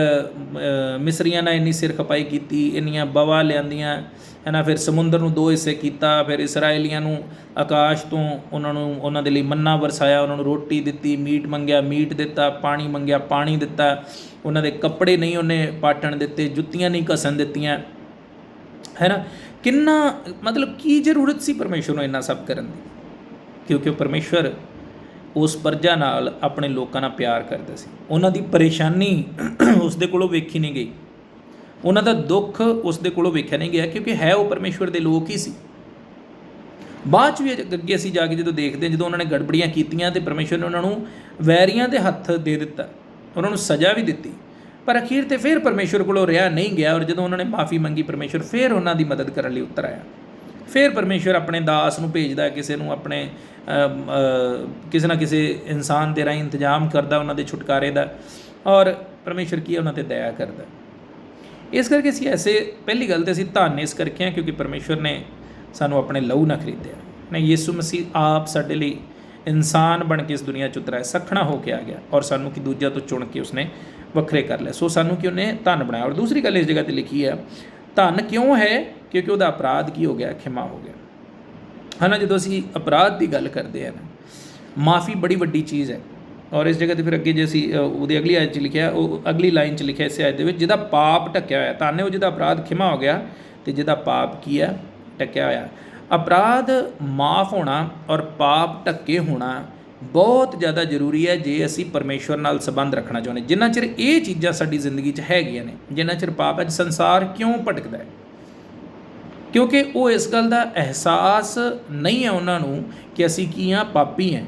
ਮਿਸਰੀਆਂ ਨਾਲ ਇੰਨੀ ਸਿਰ ਖਪਾਈ ਕੀਤੀ, ਇੰਨੀਆਂ ਬਵਾ ਲਿਆਂਦੀਆਂ, ਹੈ ਨਾ, ਫਿਰ ਸਮੁੰਦਰ ਨੂੰ 2 ਹਿੱਸੇ ਕੀਤਾ, ਫਿਰ ਇਸਰਾਏਲੀਆਂ ਨੂੰ ਆਕਾਸ਼ ਤੋਂ ਉਹਨਾਂ ਦੇ ਲਈ ਮੰਨਾ ਵਰਸਾਇਆ, ਉਹਨਾਂ ਨੂੰ ਰੋਟੀ ਦਿੱਤੀ, ਮੀਟ ਮੰਗਿਆ ਮੀਟ ਦਿੱਤਾ, ਪਾਣੀ ਮੰਗਿਆ ਪਾਣੀ ਦਿੱਤਾ, ਉਹਨਾਂ ਦੇ ਕੱਪੜੇ ਨਹੀਂ ਉਹਨੇ ਪਾਟਣ ਦਿੱਤੇ, ਜੁੱਤੀਆਂ ਨਹੀਂ ਘਸਣ ਦਿੱਤੀਆਂ, ਹੈ ਨਾ। ਕਿੰਨਾ ਮਤਲਬ ਕੀ ਜ਼ਰੂਰਤ ਸੀ ਪਰਮੇਸ਼ਵਰ ਨੂੰ ਇੰਨਾ ਸਭ ਕਰਨ ਦੀ, ਕਿਉਂਕਿ ਉਹ ਪਰਮੇਸ਼ਵਰ ਉਸ ਪ੍ਰਜਾ ਨਾਲ, ਆਪਣੇ ਲੋਕਾਂ ਨਾਲ ਪਿਆਰ ਕਰਦਾ ਸੀ। ਉਹਨਾਂ ਦੀ ਪਰੇਸ਼ਾਨੀ ਉਸ ਦੇ ਕੋਲੋਂ ਵੇਖੀ ਨਹੀਂ ਗਈ, ਉਹਨਾਂ ਦਾ ਦੁੱਖ ਉਸ ਦੇ ਕੋਲੋਂ ਵੇਖਿਆ ਨਹੀਂ ਗਿਆ, ਕਿਉਂਕਿ ਹੈ ਉਹ ਪਰਮੇਸ਼ਵਰ ਦੇ ਲੋਕ ਹੀ ਸੀ। ਬਾਅਦ 'ਚ ਵੀ ਅੱਗੇ ਅਸੀਂ ਜਾ ਕੇ ਜਦੋਂ ਦੇਖਦੇ, ਜਦੋਂ ਉਹਨਾਂ ਨੇ ਗੜਬੜੀਆਂ ਕੀਤੀਆਂ ਅਤੇ ਪਰਮੇਸ਼ਵਰ ਨੇ ਉਹਨਾਂ ਨੂੰ ਵੈਰੀਆਂ ਦੇ ਹੱਥ ਦੇ ਦਿੱਤਾ, ਉਹਨਾਂ ਨੂੰ ਸਜ਼ਾ ਵੀ ਦਿੱਤੀ, ਪਰ ਅਖੀਰ 'ਤੇ ਫਿਰ ਪਰਮੇਸ਼ਵਰ ਕੋਲੋਂ ਰਿਹਾ ਨਹੀਂ ਗਿਆ। ਔਰ ਜਦੋਂ ਉਹਨਾਂ ਨੇ ਮਾਫੀ ਮੰਗੀ, ਪਰਮੇਸ਼ਵਰ ਫਿਰ ਉਹਨਾਂ ਦੀ ਮਦਦ ਕਰਨ ਲਈ ਉੱਤਰ ਆਇਆ। ਫਿਰ ਪਰਮੇਸ਼ਵਰ ਆਪਣੇ ਦਾਸ ਨੂੰ ਭੇਜਦਾ, ਕਿਸੇ ਨੂੰ ਆਪਣੇ ਕਿਸੇ ਨਾ ਕਿਸੇ ਇਨਸਾਨ ਦੇ ਰਾਹੀਂ ਇੰਤਜ਼ਾਮ ਕਰਦਾ ਉਹਨਾਂ ਦੇ ਛੁਟਕਾਰੇ ਦਾ, ਔਰ ਪਰਮੇਸ਼ਵਰ ਕੀ ਉਹਨਾਂ 'ਤੇ ਦਇਆ ਕਰਦਾ। ਇਸ ਕਰਕੇ ਅਸੀਂ ਪਹਿਲੀ ਗੱਲ ਤਾਂ ਅਸੀਂ ਧੰਨ ਇਸ ਕਰਕੇ ਹਾਂ ਕਿਉਂਕਿ ਪਰਮੇਸ਼ਵਰ ਨੇ ਸਾਨੂੰ ਆਪਣੇ ਲਹੂ ਨਾਲ ਖਰੀਦਿਆ, ਨੇ ਯਿਸੂ ਮਸੀਹ ਆਪ ਸਾਡੇ ਲਈ ਇਨਸਾਨ ਬਣ ਕੇ ਇਸ ਦੁਨੀਆ 'ਚ ਉਤਰਿਆ, ਸਖਣਾ ਹੋ ਕੇ ਆ ਗਿਆ, ਔਰ ਸਾਨੂੰ ਕਿ ਦੂਜਿਆਂ ਤੋਂ ਚੁਣ ਕੇ ਉਸਨੇ ਵੱਖਰੇ ਕਰ ਲਿਆ। ਸੋ ਸਾਨੂੰ ਕਿ ਉਹਨੇ ਧੰਨ ਬਣਾਇਆ। ਔਰ ਦੂਸਰੀ ਗੱਲ ਇਸ ਜਗ੍ਹਾ 'ਤੇ ਲਿਖੀ ਹੈ, ਧੰਨ ਕਿਉਂ ਹੈ? ਕਿਉਂਕਿ ਉਹਦਾ ਅਪਰਾਧ ਕੀ ਹੋ ਗਿਆ? ਖਿਮਾ ਹੋ ਗਿਆ, ਹੈ ਨਾ। ਜਦੋਂ ਅਸੀਂ ਅਪਰਾਧ ਦੀ ਗੱਲ ਕਰਦੇ ਹਾਂ ਨਾ, ਮਾਫੀ ਬੜੀ ਵੱਡੀ ਚੀਜ਼ ਹੈ। ਔਰ ਇਸ ਜਗ੍ਹਾ 'ਤੇ ਫਿਰ ਅੱਗੇ ਜੇ ਅਸੀਂ ਉਹਦੀ ਅਗਲੀ ਆਇਤ 'ਚ ਲਿਖਿਆ, ਉਹ ਅਗਲੀ ਲਾਈਨ 'ਚ ਲਿਖਿਆ ਇਸ ਆਇਤ ਦੇ ਵਿੱਚ, ਜਿਹਦਾ ਪਾਪ ਢੱਕਿਆ ਹੋਇਆ, ਧੰਨ ਹੈ ਉਹ ਜਿਹਦਾ ਅਪਰਾਧ ਖਿਮਾ ਹੋ ਗਿਆ, ਅਤੇ ਜਿਹਦਾ ਪਾਪ ਕੀ ਹੈ? ਢੱਕਿਆ ਹੋਇਆ। ਅਪਰਾਧ ਮਾਫ ਹੋਣਾ ਔਰ ਪਾਪ ਢੱਕੇ ਹੋਣਾ ਬਹੁਤ ਜ਼ਿਆਦਾ ਜ਼ਰੂਰੀ ਹੈ ਜੇ ਅਸੀਂ ਪਰਮੇਸ਼ਵਰ ਨਾਲ ਸੰਬੰਧ ਰੱਖਣਾ ਚਾਹੁੰਦੇ। ਜਿੰਨਾ ਚਿਰ ਇਹ ਚੀਜ਼ਾਂ ਸਾਡੀ ਜ਼ਿੰਦਗੀ 'ਚ ਹੈਗੀਆਂ ਨੇ, ਜਿੰਨਾ ਚਿਰ ਪਾਪ ਹੈ। ਸੰਸਾਰ ਕਿਉਂ ਭਟਕਦਾ ਹੈ? ਕਿਉਂਕਿ ਉਹ ਇਸ ਗੱਲ ਦਾ ਅਹਿਸਾਸ ਨਹੀਂ ਹੈ ਉਹਨਾਂ ਨੂੰ ਕਿ ਅਸੀਂ ਕੀ ਹਾਂ? ਪਾਪੀ ਹਾਂ।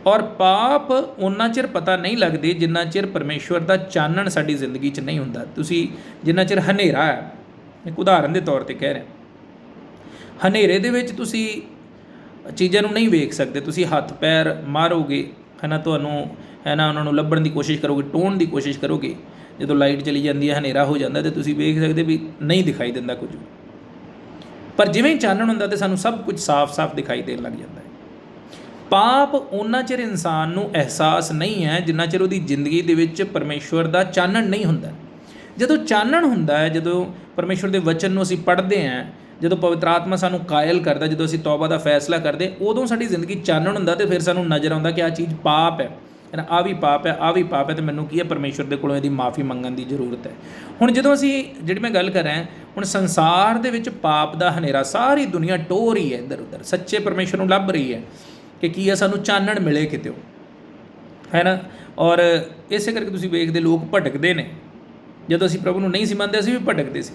ਔਰ ਪਾਪ ਉਨਾ ਚਿਰ ਪਤਾ ਨਹੀਂ ਲੱਗਦੇ ਜਿੰਨਾ ਚਿਰ ਪਰਮੇਸ਼ਵਰ ਦਾ ਚਾਨਣ ਸਾਡੀ ਜ਼ਿੰਦਗੀ 'ਚ ਨਹੀਂ ਹੁੰਦਾ। ਤੁਸੀਂ ਜਿੰਨਾ ਚਿਰ ਹਨੇਰਾ ਹੈ, ਇੱਕ ਉਦਾਹਰਨ ਦੇ ਤੌਰ 'ਤੇ ਕਹਿ ਰਿਹਾ, ਹਨੇਰੇ ਦੇ ਵਿੱਚ ਤੁਸੀਂ ਚੀਜ਼ਾਂ ਨੂੰ ਨਹੀਂ ਵੇਖ ਸਕਦੇ, ਤੁਸੀਂ ਹੱਥ ਪੈਰ ਮਾਰੋਗੇ, ਹੈ ਨਾ, ਤੁਹਾਨੂੰ, ਹੈ ਨਾ, ਉਹਨਾਂ ਨੂੰ ਲੱਭਣ ਦੀ ਕੋਸ਼ਿਸ਼ ਕਰੋਗੇ, ਟੋਹਣ ਦੀ ਕੋਸ਼ਿਸ਼ ਕਰੋਗੇ। ਜਦੋਂ ਲਾਈਟ ਚਲੀ ਜਾਂਦੀ ਹੈ, ਹਨੇਰਾ ਹੋ ਜਾਂਦਾ, ਅਤੇ ਤੁਸੀਂ ਵੇਖ ਸਕਦੇ ਵੀ ਨਹੀਂ ਦਿਖਾਈ ਦਿੰਦਾ ਕੁਝ। ਪਰ ਜਿਵੇਂ ਹੀ ਚਾਨਣ ਹੁੰਦਾ ਤਾਂ ਸਾਨੂੰ ਸਭ ਕੁਝ ਸਾਫ਼-ਸਾਫ਼ ਦਿਖਾਈ ਦੇਣ ਲੱਗ ਜਾਂਦਾ ਹੈ। ਪਾਪ ਉਹਨਾਂ ਚਿਰ ਇਨਸਾਨ ਨੂੰ ਅਹਿਸਾਸ ਨਹੀਂ ਹੈ ਜਿੰਨਾ ਚਿਰ ਉਹਦੀ ਜ਼ਿੰਦਗੀ ਦੇ ਵਿੱਚ ਪਰਮੇਸ਼ਵਰ ਦਾ ਚਾਨਣ ਨਹੀਂ ਹੁੰਦਾ। ਜਦੋਂ ਚਾਨਣ ਹੁੰਦਾ ਹੈ, ਜਦੋਂ ਪਰਮੇਸ਼ਵਰ ਦੇ ਵਚਨ ਨੂੰ ਅਸੀਂ ਪੜ੍ਹਦੇ ਹਾਂ, ਜਦੋਂ ਪਵਿੱਤਰ ਆਤਮਾ ਸਾਨੂੰ ਕਾਇਲ ਕਰਦਾ, ਜਦੋਂ ਅਸੀਂ ਤੌਬਾ ਦਾ ਫੈਸਲਾ ਕਰਦੇ, ਉਦੋਂ ਸਾਡੀ ਜ਼ਿੰਦਗੀ ਚਾਨਣ ਹੁੰਦਾ ਅਤੇ ਫਿਰ ਸਾਨੂੰ ਨਜ਼ਰ ਆਉਂਦਾ ਕਿ ਆਹ ਚੀਜ਼ ਪਾਪ ਹੈ ਨਾ, ਆਹ ਵੀ ਪਾਪ ਹੈ, ਆਹ ਵੀ ਪਾਪ ਹੈ, ਅਤੇ ਮੈਨੂੰ ਕੀ ਹੈ, ਪਰਮੇਸ਼ਵਰ ਦੇ ਕੋਲੋਂ ਇਹਦੀ ਮਾफ़ੀ ਮੰਗਣ ਦੀ ਜ਼ਰੂਰਤ ਹੈ। ਹੁਣ ਜਦੋਂ ਅਸੀਂ ਜਿਹੜੀ ਮੈਂ ਗੱਲ ਕਰ ਰਿਹਾ, ਹੁਣ ਸੰਸਾਰ ਦੇ ਵਿੱਚ ਪਾਪ ਦਾ ਹਨੇਰਾ, ਸਾਰੀ ਦੁਨੀਆ ਟੋਹ ਰਹੀ ਹੈ ਇੱਧਰ ਉੱਧਰ, ਸੱਚੇ ਪਰਮੇਸ਼ਵਰ ਨੂੰ ਲੱਭ ਰਹੀ ਹੈ ਕਿ ਕੀ ਹੈ, ਸਾਨੂੰ ਚਾਨਣ ਮਿਲੇ ਕਿਤੇ, ਹੈ ਨਾ। ਔਰ ਇਸੇ ਕਰਕੇ ਤੁਸੀਂ ਵੇਖਦੇ ਲੋਕ ਭਟਕਦੇ ਨੇ। ਜਦੋਂ ਅਸੀਂ ਪ੍ਰਭੂ ਨੂੰ ਨਹੀਂ ਸੀ ਮੰਨਦੇ, ਅਸੀਂ ਵੀ ਭਟਕਦੇ ਸੀ,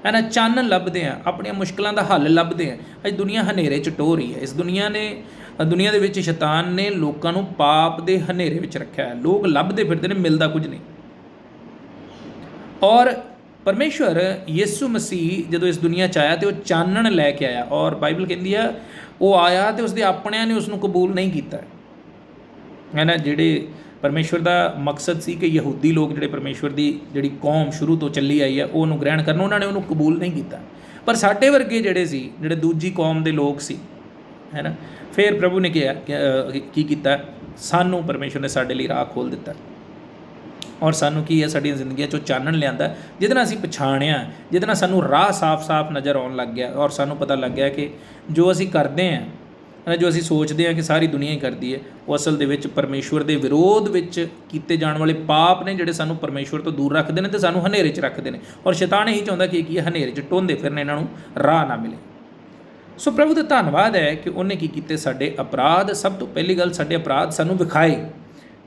ਹੈ ਨਾ। ਚਾਨਣ ਲੱਭਦੇ ਹਾਂ, ਆਪਣੀਆਂ ਮੁਸ਼ਕਿਲਾਂ ਦਾ ਹੱਲ ਲੱਭਦੇ ਹਾਂ। ਅੱਜ ਦੁਨੀਆ ਹਨੇਰੇ 'ਚ ਟੋਹ ਰਹੀ ਹੈ। ਇਸ ਦੁਨੀਆ ਦੇ ਵਿੱਚ ਸ਼ੈਤਾਨ ਨੇ ਲੋਕਾਂ ਨੂੰ ਪਾਪ ਦੇ ਹਨੇਰੇ ਵਿੱਚ ਰੱਖਿਆ ਹੈ। ਲੋਕ ਲੱਭਦੇ ਫਿਰਦੇ ਨੇ, ਮਿਲਦਾ ਕੁਝ ਨਹੀਂ। ਔਰ ਪਰਮੇਸ਼ਵਰ ਯਿਸੂ ਮਸੀਹ ਜਦੋਂ ਇਸ ਦੁਨੀਆ 'ਚ ਆਇਆ ਤਾਂ ਉਹ ਚਾਨਣ ਲੈ ਕੇ ਆਇਆ। ਔਰ ਬਾਈਬਲ ਕਹਿੰਦੀ ਆ ਉਹ ਆਇਆ ਅਤੇ ਉਸਦੇ ਆਪਣਿਆਂ ਨੇ ਉਸ ਨੂੰ ਕਬੂਲ ਨਹੀਂ ਕੀਤਾ, ਹੈ ਨਾ। ਜਿਹੜੇ ਪਰਮੇਸ਼ਵਰ ਦਾ ਮਕਸਦ ਸੀ ਕਿ ਯਹੂਦੀ ਲੋਕ, ਜਿਹੜੇ ਪਰਮੇਸ਼ਵਰ ਦੀ ਜਿਹੜੀ ਕੌਮ ਸ਼ੁਰੂ ਤੋਂ ਚੱਲੀ ਆਈ ਹੈ, ਉਹ ਉਹਨੂੰ ਗ੍ਰਹਿਣ ਕਰਨ, ਉਹਨਾਂ ਨੇ ਉਹਨੂੰ ਕਬੂਲ ਨਹੀਂ ਕੀਤਾ। ਪਰ ਸਾਡੇ ਵਰਗੇ ਜਿਹੜੇ ਸੀ, ਜਿਹੜੇ ਦੂਜੀ ਕੌਮ ਦੇ ਲੋਕ ਸੀ, ਹੈ ਨਾ, ਫਿਰ ਪ੍ਰਭੂ ਨੇ ਕੀ ਕੀਤਾ, ਸਾਨੂੰ ਪਰਮੇਸ਼ਵਰ ਨੇ ਸਾਡੇ ਲਈ ਰਾਹ ਖੋਲ੍ਹ ਦਿੱਤਾ। ਔਰ ਸਾਨੂੰ ਕੀ ਹੈ, ਸਾਡੀਆਂ ਜ਼ਿੰਦਗੀਆਂ 'ਚੋਂ ਚਾਨਣ ਲਿਆਂਦਾ, ਜਿਹਦੇ ਨਾਲ ਅਸੀਂ ਪਛਾਣਿਆ, ਜਿਹਦੇ ਨਾਲ ਸਾਨੂੰ ਰਾਹ ਸਾਫ਼-ਸਾਫ਼ ਨਜ਼ਰ ਆਉਣ ਲੱਗ ਗਿਆ। ਔਰ ਸਾਨੂੰ ਪਤਾ ਲੱਗ ਗਿਆ ਕਿ ਜੋ ਅਸੀਂ ਕਰਦੇ ਹਾਂ, ਜੋ ਅਸੀਂ ਸੋਚਦੇ ਹਾਂ ਕਿ ਸਾਰੀ ਦੁਨੀਆ ਹੀ ਕਰਦੀ ਹੈ, ਉਹ ਅਸਲ ਦੇ ਵਿੱਚ ਪਰਮੇਸ਼ਵਰ ਦੇ ਵਿਰੋਧ ਵਿੱਚ ਕੀਤੇ ਜਾਣ ਵਾਲੇ ਪਾਪ ਨੇ, ਜਿਹੜੇ ਸਾਨੂੰ ਪਰਮੇਸ਼ਵਰ ਤੋਂ ਦੂਰ ਰੱਖਦੇ ਨੇ ਅਤੇ ਸਾਨੂੰ ਹਨੇਰੇ 'ਚ ਰੱਖਦੇ ਨੇ। ਔਰ ਸ਼ੈਤਾਨ ਇਹੀ ਚਾਹੁੰਦਾ ਕਿ ਕੀ ਹਨੇਰੇ 'ਚ ਟੋਂਦੇ ਫਿਰਨ, ਇਹਨਾਂ ਨੂੰ ਰਾਹ ਨਾ ਮਿਲੇ। ਸੋ ਪ੍ਰਭੂ ਦਾ ਧੰਨਵਾਦ ਹੈ ਕਿ ਉਹਨੇ ਕੀ ਕੀਤੇ, ਸਾਡੇ ਅਪਰਾਧ, ਸਭ ਤੋਂ ਪਹਿਲੀ ਗੱਲ ਸਾਡੇ ਅਪਰਾਧ ਸਾਨੂੰ ਵਿਖਾਏ।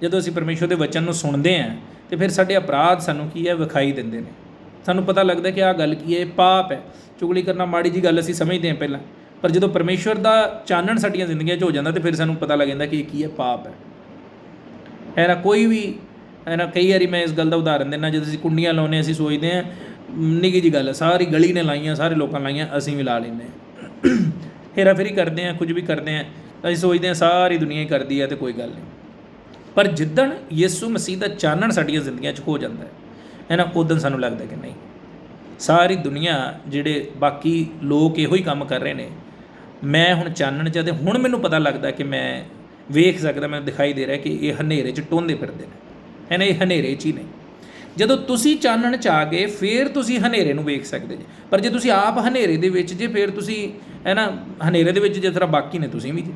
ਜਦੋਂ ਅਸੀਂ ਪਰਮੇਸ਼ਵਰ ਦੇ ਵਚਨ ਨੂੰ ਸੁਣਦੇ ਹਾਂ ਅਤੇ ਫਿਰ ਸਾਡੇ ਅਪਰਾਧ ਸਾਨੂੰ ਕੀ ਹੈ, ਵਿਖਾਈ ਦਿੰਦੇ ਨੇ। ਸਾਨੂੰ ਪਤਾ ਲੱਗਦਾ ਕਿ ਆਹ ਗੱਲ ਕੀ ਹੈ, ਇਹ ਪਾਪ ਹੈ। ਚੁਗਲੀ ਕਰਨਾ ਮਾੜੀ ਜੀ ਗੱਲ ਅਸੀਂ ਸਮਝਦੇ ਹਾਂ ਪਹਿਲਾਂ, ਪਰ ਜਦੋਂ ਪਰਮੇਸ਼ਵਰ ਦਾ ਚਾਨਣ ਸਾਡੀਆਂ ਜ਼ਿੰਦਗੀਆਂ 'ਚ ਹੋ ਜਾਂਦਾ ਤਾਂ ਫਿਰ ਸਾਨੂੰ ਪਤਾ ਲੱਗ ਜਾਂਦਾ ਕਿ ਇਹ ਕੀ ਹੈ, ਪਾਪ ਹੈ ਨਾ। ਕੋਈ ਵੀ ਹੈ ਨਾ, ਕਈ ਵਾਰੀ ਮੈਂ ਇਸ ਗੱਲ ਦਾ ਉਦਾਹਰਨ ਦਿੰਦਾ, ਜਦੋਂ ਅਸੀਂ ਕੁੰਡੀਆਂ ਲਾਉਂਦੇ, ਅਸੀਂ ਸੋਚਦੇ ਹਾਂ ਨਿੱਕੀ ਜਿਹੀ ਗੱਲ ਹੈ, ਸਾਰੀ ਗਲੀ ਨੇ ਲਾਈਆਂ, ਸਾਰੇ ਲੋਕਾਂ ਲਾਈਆਂ, ਅਸੀਂ ਵੀ ਲਾ ਲੈਂਦੇ ਹਾਂ। ਹੇਰਾ ਫੇਰੀ ਕਰਦੇ ਹਾਂ, ਕੁਝ ਵੀ ਕਰਦੇ ਹਾਂ, ਅਸੀਂ ਸੋਚਦੇ ਹਾਂ ਸਾਰੀ ਦੁਨੀਆ ਹੀ ਕਰਦੀ ਹੈ ਅਤੇ ਕੋਈ ਗੱਲ ਨਹੀਂ। ਪਰ ਜਿੱਦਣ ਯਿਸੂ ਮਸੀਹ ਦਾ ਚਾਨਣ ਸਾਡੀਆਂ ਜ਼ਿੰਦਗੀਆਂ 'ਚ ਹੋ ਜਾਂਦਾ ਹੈ ਨਾ, ਉਦੋਂ ਸਾਨੂੰ ਲੱਗਦਾ ਕਿ ਨਹੀਂ, ਸਾਰੀ ਦੁਨੀਆ, ਜਿਹੜੇ ਬਾਕੀ ਲੋਕ ਇਹੋ ਹੀ ਕੰਮ ਕਰ ਰਹੇ ਨੇ, ਮੈਂ ਹੁਣ ਚਾਨਣ 'ਚ, ਅਤੇ ਹੁਣ ਮੈਨੂੰ ਪਤਾ ਲੱਗਦਾ ਕਿ ਮੈਂ ਵੇਖ ਸਕਦਾ, ਮੈਨੂੰ ਦਿਖਾਈ ਦੇ ਰਿਹਾ ਕਿ ਇਹ ਹਨੇਰੇ 'ਚ ਟੋਂਦੇ ਫਿਰਦੇ ਨੇ, ਹੈ ਨਾ, ਇਹ ਹਨੇਰੇ 'ਚ ਹੀ ਨੇ। ਜਦੋਂ ਤੁਸੀਂ ਚਾਨਣ 'ਚ ਆ ਗਏ, ਫਿਰ ਤੁਸੀਂ ਹਨੇਰੇ ਨੂੰ ਵੇਖ ਸਕਦੇ ਜੀ। ਪਰ ਜੇ ਤੁਸੀਂ ਆਪ ਹਨੇਰੇ ਦੇ ਵਿੱਚ ਜੇ, ਫਿਰ ਤੁਸੀਂ, ਹੈ ਨਾ, ਹਨੇਰੇ ਦੇ ਵਿੱਚ ਜਿਸ ਤਰ੍ਹਾਂ ਬਾਕੀ ਨੇ, ਤੁਸੀਂ ਵੀ ਜੀ।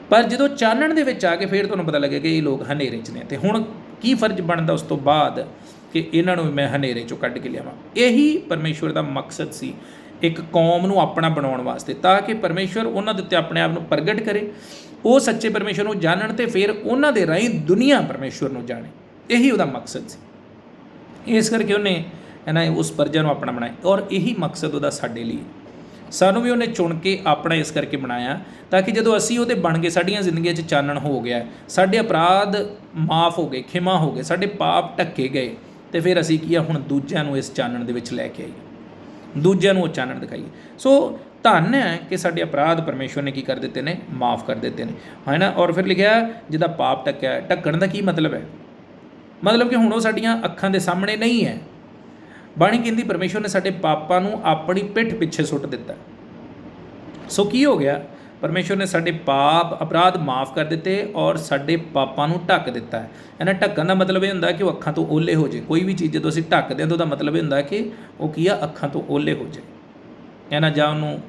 ਪਰ ਜਦੋਂ ਚਾਨਣ ਦੇ ਵਿੱਚ ਆ ਕੇ ਫਿਰ ਤੁਹਾਨੂੰ ਪਤਾ ਲੱਗੇ ਕਿ ਇਹ ਲੋਕ ਹਨੇਰੇ 'ਚ ਨੇ, ਅਤੇ ਹੁਣ ਕੀ ਫਰਜ਼ ਬਣਦਾ ਉਸ ਤੋਂ ਬਾਅਦ ਕਿ ਇਹਨਾਂ ਨੂੰ ਮੈਂ ਹਨੇਰੇ 'ਚੋਂ ਕੱਢ ਕੇ ਲਿਆਵਾਂ। ਇਹੀ ਪਰਮੇਸ਼ਵਰ ਦਾ ਮਕਸਦ ਸੀ, ਇੱਕ ਕੌਮ ਨੂੰ ਆਪਣਾ ਬਣਾਉਣ ਵਾਸਤੇ, ਤਾਂ ਕਿ ਪਰਮੇਸ਼ਵਰ ਉਹਨਾਂ ਦੇ ਉੱਤੇ ਆਪਣੇ ਆਪ ਨੂੰ ਪ੍ਰਗਟ ਕਰੇ, ਉਹ ਸੱਚੇ ਪਰਮੇਸ਼ਵਰ ਨੂੰ ਜਾਣਨ ਅਤੇ ਫਿਰ ਉਹਨਾਂ ਦੇ ਰਾਹੀਂ ਦੁਨੀਆ ਪਰਮੇਸ਼ਵਰ ਨੂੰ ਜਾਣੇ। ਇਹੀ ਉਹਦਾ ਮਕਸਦ ਸੀ। ਇਸ ਕਰਕੇ ਉਹਨੇ, ਹੈ ਨਾ, ਉਸ ਪਰਜਾ ਨੂੰ ਆਪਣਾ ਬਣਾਇਆ। ਔਰ ਇਹੀ ਮਕਸਦ ਉਹਦਾ ਸਾਡੇ ਲਈ, ਸਾਨੂੰ ਵੀ ਉਹਨੇ ਚੁਣ ਕੇ ਆਪਣਾ ਇਸ ਕਰਕੇ ਬਣਾਇਆ, ਤਾਂ ਕਿ ਜਦੋਂ ਅਸੀਂ ਉਹਦੇ ਬਣ ਗਏ, ਸਾਡੀਆਂ ਜ਼ਿੰਦਗੀਆਂ 'ਚ ਚਾਨਣ ਹੋ ਗਿਆ, ਸਾਡੇ ਅਪਰਾਧ ਮਾफ़ ਹੋ ਗਏ, ਖਿਮਾ ਹੋ ਗਏ, ਸਾਡੇ ਪਾਪ ਢੱਕੇ ਗਏ, ਅਤੇ ਫਿਰ ਅਸੀਂ ਕੀ ਆ, ਹੁਣ ਦੂਜਿਆਂ ਨੂੰ ਇਸ ਚਾਨਣ ਦੇ ਵਿੱਚ ਲੈ ਕੇ ਆਈਏ, ਦੂਜਿਆਂ ਨੂੰ ਉਹ ਚਾਨਣ ਦਿਖਾਈਏ। ਸੋ ਧੰਨ ਹੈ ਕਿ ਸਾਡੇ ਅਪਰਾਧ ਪਰਮੇਸ਼ਵਰ ਨੇ ਕੀ ਕਰ ਦਿੱਤੇ ਨੇ, ਮਾफ़ ਕਰ ਦਿੱਤੇ ਨੇ, ਹੈ ਨਾ। ਔਰ ਫਿਰ ਲਿਖਿਆ, ਜਿਹਦਾ ਪਾਪ ਢੱਕਿਆ, ਢੱਕਣ ਦਾ ਕੀ ਮਤਲਬ ਹੈ? ਮਤਲਬ ਕਿ ਹੁਣ ਉਹ ਸਾਡੀਆਂ ਅੱਖਾਂ ਦੇ ਸਾਹਮਣੇ ਨਹੀਂ ਹੈ। ਬਾਣੀ ਕਹਿੰਦੀ ਪਰਮੇਸ਼ਵਰ ਨੇ ਸਾਡੇ ਪਾਪਾਂ ਨੂੰ ਆਪਣੀ ਪਿੱਠ ਪਿੱਛੇ ਸੁੱਟ ਦਿੱਤਾ। ਸੋ ਕੀ ਹੋ ਗਿਆ, ਪਰਮੇਸ਼ਵਰ ਨੇ ਸਾਡੇ ਪਾਪ ਅਪਰਾਧ ਮਾफ़ ਕਰ ਦਿੱਤੇ ਔਰ ਸਾਡੇ ਪਾਪਾਂ ਨੂੰ ਢੱਕ ਦਿੱਤਾ ਹੈ ਨਾ। ਢੱਕਣ ਦਾ ਮਤਲਬ ਇਹ ਹੁੰਦਾ ਕਿ ਉਹ ਅੱਖਾਂ ਤੋਂ ਓਹਲੇ ਹੋ ਜਾਏ। ਕੋਈ ਵੀ ਚੀਜ਼ ਜਦੋਂ ਅਸੀਂ ਢੱਕਦੇ ਹਾਂ ਤਾਂ ਉਹਦਾ ਮਤਲਬ ਇਹ ਹੁੰਦਾ ਕਿ ਉਹ ਕੀ ਆ, ਅੱਖਾਂ ਤੋਂ ਓਹਲੇ ਹੋ ਜਾਏ, ਹੈ ਨਾ, ਜਾਂ ਉਹਨੂੰ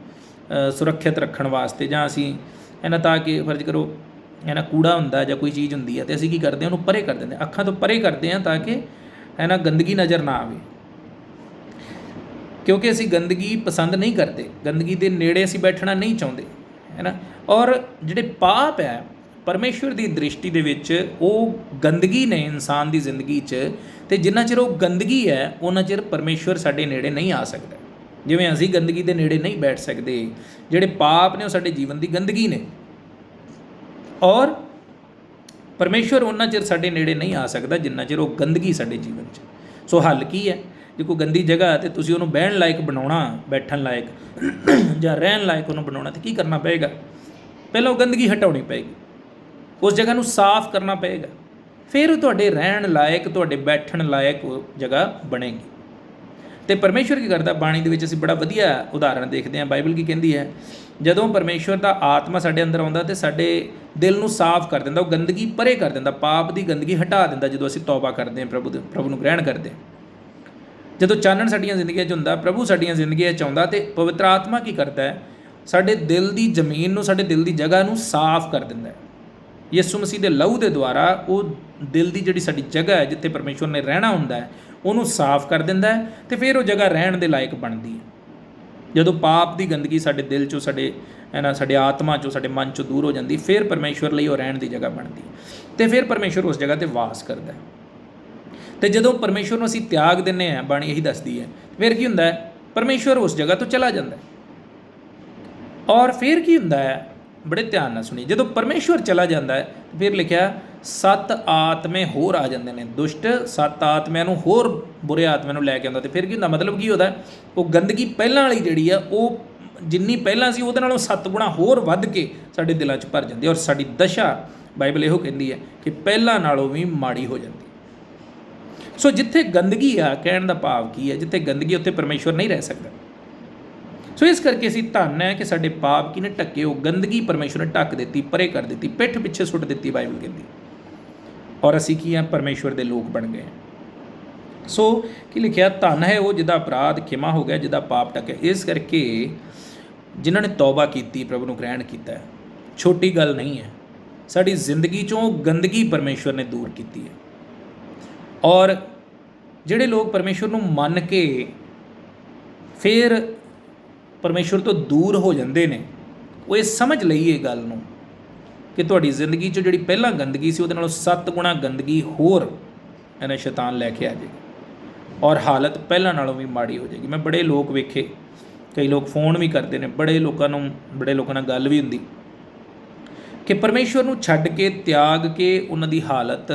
ਸੁਰੱਖਿਅਤ ਰੱਖਣ ਵਾਸਤੇ, ਜਾਂ ਅਸੀਂ, ਹੈ ਨਾ, ਤਾਂ ਕਿ ਫਰਜ਼ ਕਰੋ, ਹੈ ਨਾ, ਕੂੜਾ ਹੁੰਦਾ ਜਾਂ ਕੋਈ ਚੀਜ਼ ਹੁੰਦੀ ਹੈ ਅਤੇ ਅਸੀਂ ਕੀ ਕਰਦੇ ਹਾਂ, ਉਹਨੂੰ ਪਰੇ ਕਰ ਦਿੰਦੇ ਹਾਂ, ਅੱਖਾਂ ਤੋਂ ਪਰੇ ਕਰਦੇ ਹਾਂ, ਤਾਂ ਕਿ, ਹੈ ਨਾ, ਗੰਦਗੀ ਨਜ਼ਰ ਨਾ ਆਵੇ, ਕਿਉਂਕਿ ਅਸੀਂ ਗੰਦਗੀ ਪਸੰਦ ਨਹੀਂ ਕਰਦੇ, ਗੰਦਗੀ ਦੇ ਨੇੜੇ ਅਸੀਂ ਬੈਠਣਾ ਨਹੀਂ ਚਾਹੁੰਦੇ, ਹੈ ਨਾ। ਔਰ ਜਿਹੜੇ ਪਾਪ ਹੈ ਪਰਮੇਸ਼ਵਰ ਦੀ ਦ੍ਰਿਸ਼ਟੀ ਦੇ ਵਿੱਚ ਉਹ ਗੰਦਗੀ ਨੇ ਇਨਸਾਨ ਦੀ ਜ਼ਿੰਦਗੀ 'ਚ, ਅਤੇ ਜਿੰਨਾ ਚਿਰ ਉਹ ਗੰਦਗੀ ਹੈ ਉਹਨਾਂ ਚਿਰ ਪਰਮੇਸ਼ਵਰ ਸਾਡੇ ਨੇੜੇ ਨਹੀਂ ਆ ਸਕਦਾ। ਜਿਵੇਂ ਅਸੀਂ ਗੰਦਗੀ ਦੇ ਨੇੜੇ ਨਹੀਂ ਬੈਠ ਸਕਦੇ, ਜਿਹੜੇ ਪਾਪ ਨੇ ਉਹ ਸਾਡੇ ਜੀਵਨ ਦੀ ਗੰਦਗੀ ਨੇ, ਔਰ ਪਰਮੇਸ਼ਵਰ ਉਹਨਾਂ ਚਿਰ ਸਾਡੇ ਨੇੜੇ ਨਹੀਂ ਆ ਸਕਦਾ ਜਿੰਨਾ ਚਿਰ ਉਹ ਗੰਦਗੀ ਸਾਡੇ ਜੀਵਨ 'ਚ। ਸੋ ਹੱਲ ਕੀ ਹੈ? ਜੇ ਕੋਈ ਗੰਦੀ ਜਗ੍ਹਾ ਅਤੇ ਤੁਸੀਂ ਉਹਨੂੰ ਬਹਿਣ ਲਾਇਕ ਬਣਾਉਣਾ, ਬੈਠਣ ਲਾਇਕ ਜਾਂ ਰਹਿਣ ਲਾਇਕ ਉਹਨੂੰ ਬਣਾਉਣਾ, ਤਾਂ ਕੀ ਕਰਨਾ ਪਏਗਾ? ਪਹਿਲਾਂ ਉਹ ਗੰਦਗੀ ਹਟਾਉਣੀ ਪਏਗੀ, ਉਸ ਜਗ੍ਹਾ ਨੂੰ ਸਾਫ਼ ਕਰਨਾ ਪਏਗਾ, ਫਿਰ ਉਹ ਤੁਹਾਡੇ ਰਹਿਣ ਲਾਇਕ, ਤੁਹਾਡੇ ਬੈਠਣ ਲਾਇਕ ਉਹ ਜਗ੍ਹਾ ਬਣੇਗੀ। ਤੇ ਪਰਮੇਸ਼ਵਰ ਕੀ ਕਰਦਾ, ਬਾਣੀ ਦੇ ਵਿੱਚ ਅਸੀਂ ਬੜਾ ਵਧੀਆ ਉਦਾਹਰਣ ਦੇਖਦੇ ਹਾਂ। ਬਾਈਬਲ ਕੀ ਕਹਿੰਦੀ ਹੈ, ਜਦੋਂ ਪਰਮੇਸ਼ਵਰ ਦਾ ਆਤਮਾ ਸਾਡੇ ਅੰਦਰ ਆਉਂਦਾ ਤੇ ਸਾਡੇ ਦਿਲ ਨੂੰ ਸਾਫ਼ ਕਰ ਦਿੰਦਾ, ਉਹ ਗੰਦਗੀ ਪਰੇ ਕਰ ਦਿੰਦਾ, ਪਾਪ ਦੀ ਗੰਦਗੀ ਹਟਾ ਦਿੰਦਾ। ਜਦੋਂ ਅਸੀਂ ਤੌਬਾ ਕਰਦੇ ਹਾਂ, ਪ੍ਰਭੂ ਨੂੰ ਗ੍ਰਹਿਣ ਕਰਦੇ ਹਾਂ, ਜਦੋਂ ਚਾਨਣ ਸਾਡੀਆਂ ਜ਼ਿੰਦਗੀਆਂ 'ਚ ਹੁੰਦਾ, ਪ੍ਰਭੂ ਸਾਡੀਆਂ ਜ਼ਿੰਦਗੀਆਂ 'ਚ ਆਉਂਦਾ, ਤੇ ਪਵਿੱਤਰ ਆਤਮਾ ਕੀ ਕਰਦਾ ਹੈ, ਸਾਡੇ ਦਿਲ ਦੀ ਜ਼ਮੀਨ ਨੂੰ, ਸਾਡੇ ਦਿਲ ਦੀ ਜਗ੍ਹਾ ਨੂੰ ਸਾਫ਼ ਕਰ ਦਿੰਦਾ ਹੈ। ਯਿਸੂ ਮਸੀਹ ਦੇ ਲਹੂ ਦੇ ਦੁਆਰਾ ਉਹ ਦਿਲ ਦੀ ਜਿਹੜੀ ਸਾਡੀ ਜਗ੍ਹਾ ਹੈ, ਜਿੱਥੇ ਪਰਮੇਸ਼ਵਰ ਨੇ ਰਹਿਣਾ ਹੁੰਦਾ ਹੈ, ਉਹਨੂੰ ਸਾਫ਼ ਕਰ ਦਿੰਦਾ ਹੈ, ਅਤੇ ਫਿਰ ਉਹ ਜਗ੍ਹਾ ਰਹਿਣ ਦੇ ਲਾਇਕ ਬਣਦੀ ਹੈ। ਜਦੋਂ ਪਾਪ ਦੀ ਗੰਦਗੀ ਸਾਡੇ ਦਿਲ 'ਚੋਂ, ਸਾਡੇ ਆਤਮਾ 'ਚੋਂ, ਸਾਡੇ ਮਨ 'ਚੋਂ ਦੂਰ ਹੋ ਜਾਂਦੀ, ਫਿਰ ਪਰਮੇਸ਼ਵਰ ਲਈ ਉਹ ਰਹਿਣ ਦੀ ਜਗ੍ਹਾ ਬਣਦੀ, ਅਤੇ ਫਿਰ ਪਰਮੇਸ਼ਵਰ ਉਸ ਜਗ੍ਹਾ 'ਤੇ ਵਾਸ ਕਰਦਾ ਹੈ। ਅਤੇ ਜਦੋਂ ਪਰਮੇਸ਼ਵਰ ਨੂੰ ਅਸੀਂ ਤਿਆਗ ਦਿੰਦੇ ਹਾਂ, ਬਾਣੀ ਇਹੀ ਦੱਸਦੀ ਹੈ, ਫਿਰ ਕੀ ਹੁੰਦਾ ਹੈ, ਪਰਮੇਸ਼ਵਰ ਉਸ ਜਗ੍ਹਾ ਤੋਂ ਚਲਾ ਜਾਂਦਾ ਹੈ। ਔਰ ਫਿਰ ਕੀ ਹੁੰਦਾ ਹੈ, ਬੜੇ ਧਿਆਨ ਨਾਲ ਸੁਣੀ, ਜਦੋਂ ਪਰਮੇਸ਼ਵਰ ਚਲਾ ਜਾਂਦਾ ਹੈ, ਫਿਰ ਲਿਖਿਆ 7 ਆਤਮੇ ਹੋਰ ਆ ਜਾਂਦੇ ਨੇ, ਦੁਸ਼ਟ 7 ਆਤਮਿਆਂ ਨੂੰ, ਹੋਰ ਬੁਰੇ ਆਤਮਿਆਂ ਨੂੰ ਲੈ ਕੇ ਆਉਂਦਾ। ਅਤੇ ਫਿਰ ਕੀ ਹੁੰਦਾ, ਮਤਲਬ ਕੀ ਹੁੰਦਾ, ਉਹ ਗੰਦਗੀ ਪਹਿਲਾਂ ਵਾਲੀ ਜਿਹੜੀ ਆ, ਉਹ ਜਿੰਨੀ ਪਹਿਲਾਂ ਸੀ ਉਹਦੇ ਨਾਲੋਂ 7 ਗੁਣਾ ਹੋਰ ਵੱਧ ਕੇ ਸਾਡੇ ਦਿਲਾਂ 'ਚ ਭਰ ਜਾਂਦੀ, ਔਰ ਸਾਡੀ ਦਸ਼ਾ, ਬਾਈਬਲ ਇਹੋ ਕਹਿੰਦੀ ਹੈ ਕਿ ਪਹਿਲਾਂ ਨਾਲੋਂ ਵੀ ਮਾੜੀ ਹੋ ਜਾਂਦੀ। ਸੋ ਜਿੱਥੇ ਗੰਦਗੀ ਆ, ਕਹਿਣ ਦਾ ਭਾਵ ਕੀ ਹੈ, ਜਿੱਥੇ ਗੰਦਗੀ ਉੱਥੇ ਪਰਮੇਸ਼ਵਰ ਨਹੀਂ ਰਹਿ ਸਕਦਾ। ਸੋ ਇਸ ਕਰਕੇ ਅਸੀਂ ਧੰਨ ਹੈ ਕਿ ਸਾਡੇ ਪਾਪ ਕਿਹਨੇ ਢੱਕੇ, ਉਹ ਗੰਦਗੀ ਪਰਮੇਸ਼ਵਰ ਨੇ ਢੱਕ ਦਿੱਤੀ, ਪਰੇ ਕਰ ਦਿੱਤੀ, ਪਿੱਠ ਪਿੱਛੇ ਸੁੱਟ ਦਿੱਤੀ, ਬਾਈਬਲ ਕਹਿੰਦੀ, ਔਰ ਅਸੀਂ ਕੀ ਹਾਂ, ਪਰਮੇਸ਼ਵਰ ਦੇ ਲੋਕ ਬਣ ਗਏ। ਸੋ ਕੀ ਲਿਖਿਆ, ਧੰਨ ਹੈ ਉਹ ਜਿਹਦਾ ਅਪਰਾਧ ਖਿਮਾ ਹੋ ਗਿਆ, ਜਿਹਦਾ ਪਾਪ ਢੱਕਿਆ। ਇਸ ਕਰਕੇ ਜਿਨ੍ਹਾਂ ਨੇ ਤੌਬਾ ਕੀਤੀ, ਪ੍ਰਭੂ ਨੂੰ ਗ੍ਰਹਿਣ ਕੀਤਾ, ਛੋਟੀ ਗੱਲ ਨਹੀਂ ਹੈ। ਸਾਡੀ ਜ਼ਿੰਦਗੀ 'ਚੋਂ ਗੰਦਗੀ ਪਰਮੇਸ਼ਵਰ ਨੇ ਦੂਰ ਕੀਤੀ ਹੈ। ਔਰ ਜਿਹੜੇ ਲੋਕ ਪਰਮੇਸ਼ਵਰ ਨੂੰ ਮੰਨ ਕੇ ਫਿਰ ਪਰਮੇਸ਼ਵਰ ਤੋਂ ਦੂਰ ਹੋ ਜਾਂਦੇ ਨੇ, ਉਹ ਇਹ ਸਮਝ ਲਈਏ ਗੱਲ ਨੂੰ ਕਿ ਤੁਹਾਡੀ ਜ਼ਿੰਦਗੀ 'ਚ ਜਿਹੜੀ ਪਹਿਲਾਂ ਗੰਦਗੀ ਸੀ, ਉਹਦੇ ਨਾਲੋਂ 7 ਗੁਣਾ ਗੰਦਗੀ ਹੋਰ ਇਹਨੇ ਸ਼ੈਤਾਨ ਲੈ ਕੇ ਆ ਜਾਏਗੀ, ਔਰ ਹਾਲਤ ਪਹਿਲਾਂ ਨਾਲੋਂ ਵੀ ਮਾੜੀ ਹੋ ਜਾਏਗੀ। ਮੈਂ ਬੜੇ ਲੋਕ ਵੇਖੇ, ਕਈ ਲੋਕ ਫੋਨ ਵੀ ਕਰਦੇ ਨੇ, ਬੜੇ ਲੋਕਾਂ ਨਾਲ ਗੱਲ ਵੀ ਹੁੰਦੀ ਕਿ ਪਰਮੇਸ਼ਵਰ ਨੂੰ ਛੱਡ ਕੇ, ਤਿਆਗ ਕੇ, ਉਹਨਾਂ ਦੀ ਹਾਲਤ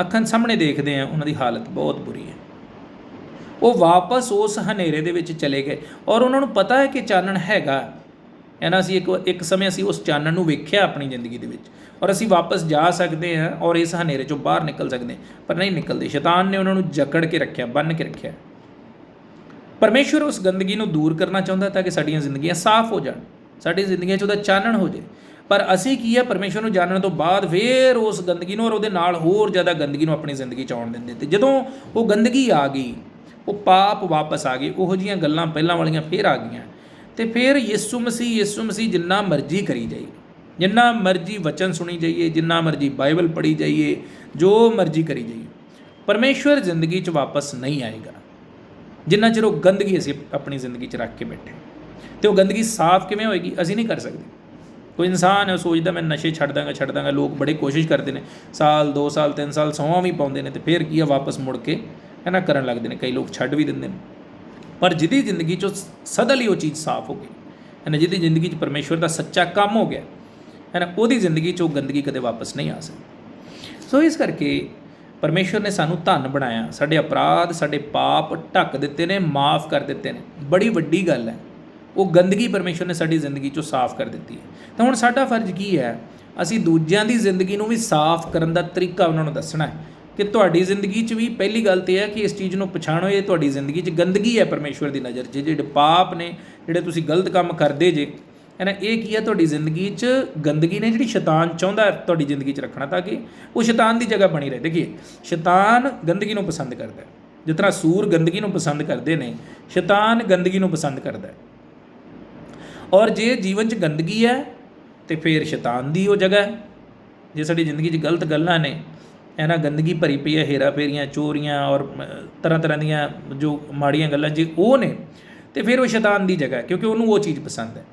ਅੱਖਾਂ ਸਾਹਮਣੇ ਦੇਖਦੇ ਆ, ਉਹਨਾਂ ਦੀ ਹਾਲਤ ਬਹੁਤ ਬੁਰੀ ਹੈ। ਉਹ ਵਾਪਸ ਉਸ ਹਨੇਰੇ ਦੇ ਵਿੱਚ ਚਲੇ ਗਏ, ਔਰ ਉਹਨਾਂ ਨੂੰ ਪਤਾ ਹੈ ਕਿ ਚਾਨਣ ਹੈਗਾ, ਅਸੀਂ ਇੱਕ ਸਮੇਂ ਅਸੀਂ ਉਸ ਚਾਨਣ ਨੂੰ ਵੇਖਿਆ ਆਪਣੀ ਜ਼ਿੰਦਗੀ ਦੇ ਵਿੱਚ, ਔਰ ਅਸੀਂ ਵਾਪਸ ਜਾ ਸਕਦੇ ਹਾਂ, ਔਰ ਇਸ ਹਨੇਰੇ 'ਚੋਂ ਬਾਹਰ ਨਿਕਲ ਸਕਦੇ ਹਾਂ, ਪਰ ਨਹੀਂ ਨਿਕਲਦੇ। ਸ਼ੈਤਾਨ ਨੇ ਉਹਨਾਂ ਨੂੰ ਜਕੜ ਕੇ ਰੱਖਿਆ, ਬੰਨ੍ਹ ਕੇ ਰੱਖਿਆ। ਪਰਮੇਸ਼ਵਰ ਉਸ ਗੰਦਗੀ ਨੂੰ ਦੂਰ ਕਰਨਾ ਚਾਹੁੰਦਾ ਤਾਂ ਕਿ ਸਾਡੀਆਂ ਜ਼ਿੰਦਗੀਆਂ ਸਾਫ਼ ਹੋ ਜਾਣ, ਸਾਡੀ ਜ਼ਿੰਦਗੀਆਂ 'ਚ ਉਹਦਾ ਚਾਨਣ ਹੋ ਜਾਏ। ਪਰ ਅਸੀਂ ਕੀ ਹੈ, ਪਰਮੇਸ਼ਵਰ ਨੂੰ ਜਾਣਨ ਤੋਂ ਬਾਅਦ ਫਿਰ ਉਸ ਗੰਦਗੀ ਨੂੰ, ਔਰ ਉਹਦੇ ਨਾਲ ਹੋਰ ਜ਼ਿਆਦਾ ਗੰਦਗੀ ਨੂੰ ਆਪਣੀ ਜ਼ਿੰਦਗੀ 'ਚ ਆਉਣ ਦਿੰਦੇ। ਅਤੇ ਜਦੋਂ ਉਹ ਗੰਦਗੀ ਆ ਗਈ, ਉਹ ਪਾਪ ਵਾਪਸ ਆ ਗਏ, ਉਹੋ ਜਿਹੀਆਂ ਗੱਲਾਂ ਪਹਿਲਾਂ ਵਾਲੀਆਂ ਫਿਰ ਆ ਗਈਆਂ, ਅਤੇ ਫਿਰ ਯਿਸੂ ਮਸੀਹ ਜਿੰਨਾ ਮਰਜ਼ੀ ਕਰੀ ਜਾਈਏ, ਜਿੰਨਾ ਮਰਜ਼ੀ ਵਚਨ ਸੁਣੀ ਜਾਈਏ, ਜਿੰਨਾ ਮਰਜ਼ੀ ਬਾਈਬਲ ਪੜ੍ਹੀ ਜਾਈਏ, ਜੋ ਮਰਜ਼ੀ ਕਰੀ ਜਾਈਏ, ਪਰਮੇਸ਼ਵਰ ਜ਼ਿੰਦਗੀ 'ਚ ਵਾਪਸ ਨਹੀਂ ਆਏਗਾ ਜਿੰਨਾ ਚਿਰ ਉਹ ਗੰਦਗੀ ਅਸੀਂ ਆਪਣੀ ਜ਼ਿੰਦਗੀ 'ਚ ਰੱਖ ਕੇ ਬੈਠੇ। ਅਤੇ ਉਹ ਗੰਦਗੀ ਸਾਫ਼ ਕਿਵੇਂ ਹੋਏਗੀ, ਅਸੀਂ ਨਹੀਂ ਕਰ ਸਕਦੇ। ਕੋਈ ਇਨਸਾਨ ਹੈ, ਉਹ ਸੋਚਦਾ ਮੈਂ ਨਸ਼ੇ ਛੱਡ ਦਾਂਗਾ। ਲੋਕ ਬੜੇ ਕੋਸ਼ਿਸ਼ ਕਰਦੇ ਨੇ, ਸਾਲ 2 ਸਾਲ 3 ਸਾਲ ਸਹੁੰ ਵੀ ਪਾਉਂਦੇ ਨੇ, ਅਤੇ ਫਿਰ ਕੀ ਆ, ਵਾਪਸ ਮੁੜ ਕੇ ਕਰਨ ਲੱਗਦੇ ਨੇ। ਕਈ ਲੋਕ ਛੱਡ ਵੀ ਦਿੰਦੇ ਨੇ। ਪਰ ਜਿਹਦੀ ਜ਼ਿੰਦਗੀ 'ਚੋਂ ਸਦਾ ਲਈ ਉਹ ਚੀਜ਼ ਸਾਫ਼ ਹੋ ਗਈ, ਜਿਹਦੀ ਜ਼ਿੰਦਗੀ 'ਚ ਪਰਮੇਸ਼ਵਰ ਦਾ ਸੱਚਾ ਕੰਮ ਹੋ ਗਿਆ, ਉਹਦੀ ਜ਼ਿੰਦਗੀ 'ਚ ਉਹ ਗੰਦਗੀ ਕਦੇ ਵਾਪਸ ਨਹੀਂ ਆ ਸਕਦੀ। ਸੋ ਇਸ ਕਰਕੇ ਪਰਮੇਸ਼ਵਰ ਨੇ ਸਾਨੂੰ ਧੰਨ ਬਣਾਇਆ, ਸਾਡੇ ਅਪਰਾਧ, ਸਾਡੇ ਪਾਪ ਢੱਕ ਦਿੱਤੇ ਨੇ, ਮਾफ़ ਕਰ ਦਿੱਤੇ ਨੇ। ਬੜੀ ਵੱਡੀ ਗੱਲ ਹੈ, ਉਹ ਗੰਦਗੀ ਪਰਮੇਸ਼ਵਰ ਨੇ ਸਾਡੀ ਜ਼ਿੰਦਗੀ 'ਚੋਂ ਸਾਫ਼ ਕਰ ਦਿੱਤੀ ਹੈ। ਤਾਂ ਹੁਣ ਸਾਡਾ ਫਰਜ਼ ਕੀ ਹੈ, ਅਸੀਂ ਦੂਜਿਆਂ ਦੀ ਜ਼ਿੰਦਗੀ ਨੂੰ ਵੀ ਸਾਫ਼ ਕਰਨ ਦਾ ਤਰੀਕਾ ਉਹਨਾਂ ਨੂੰ ਦੱਸਣਾ ਹੈ ਕਿ ਤੁਹਾਡੀ ਜ਼ਿੰਦਗੀ 'ਚ ਵੀ ਪਹਿਲੀ ਗੱਲ ਤਾਂ ਇਹ ਹੈ ਕਿ ਇਸ ਚੀਜ਼ ਨੂੰ ਪਛਾਣੋ, ਇਹ ਤੁਹਾਡੀ ਜ਼ਿੰਦਗੀ 'ਚ ਗੰਦਗੀ ਹੈ ਪਰਮੇਸ਼ਵਰ ਦੀ ਨਜ਼ਰ 'ਚ। ਜਿਹੜੇ ਪਾਪ ਨੇ, ਜਿਹੜੇ ਤੁਸੀਂ ਗਲਤ ਕੰਮ ਕਰਦੇ ਜੇ, ਇਹ ਕੀ ਹੈ, ਤੁਹਾਡੀ ਜ਼ਿੰਦਗੀ 'ਚ ਗੰਦਗੀ ਨੇ, ਜਿਹੜੀ ਸ਼ੈਤਾਨ ਚਾਹੁੰਦਾ ਤੁਹਾਡੀ ਜ਼ਿੰਦਗੀ 'ਚ ਰੱਖਣਾ, ਤਾਂ ਕਿ ਉਹ ਸ਼ੈਤਾਨ ਦੀ ਜਗ੍ਹਾ ਬਣੀ ਰਹੇ। ਦੇਖੀਏ, ਸ਼ੈਤਾਨ ਗੰਦਗੀ ਨੂੰ ਪਸੰਦ ਕਰਦਾ, ਜਿਸ ਤਰ੍ਹਾਂ ਸੂਰ ਗੰਦਗੀ ਨੂੰ ਪਸੰਦ ਕਰਦੇ ਨੇ, ਸ਼ੈਤਾਨ ਗੰਦਗੀ ਨੂੰ ਪਸੰਦ ਕਰਦਾ। ਔਰ ਜੇ ਜੀਵਨ 'ਚ ਗੰਦਗੀ ਹੈ ਤਾਂ ਫਿਰ ਸ਼ੈਤਾਨ ਦੀ ਉਹ ਜਗ੍ਹਾ ਹੈ। ਜੇ ਸਾਡੀ ਜ਼ਿੰਦਗੀ 'ਚ ਗਲਤ ਗੱਲਾਂ ਨੇ, ਗੰਦਗੀ ਭਰੀ ਪਈ ਹੈ, ਹੇਰਾ ਫੇਰੀਆਂ, ਚੋਰੀਆਂ, ਔਰ ਤਰ੍ਹਾਂ ਦੀਆਂ ਜੋ ਮਾੜੀਆਂ ਗੱਲਾਂ, ਜੇ ਉਹ ਨੇ, ਤਾਂ ਫਿਰ ਉਹ ਸ਼ੈਤਾਨ ਦੀ ਜਗ੍ਹਾ ਹੈ, ਕਿਉਂਕਿ ਉਹਨੂੰ ਉਹ ਚੀਜ਼ ਪਸੰਦ ਹੈ।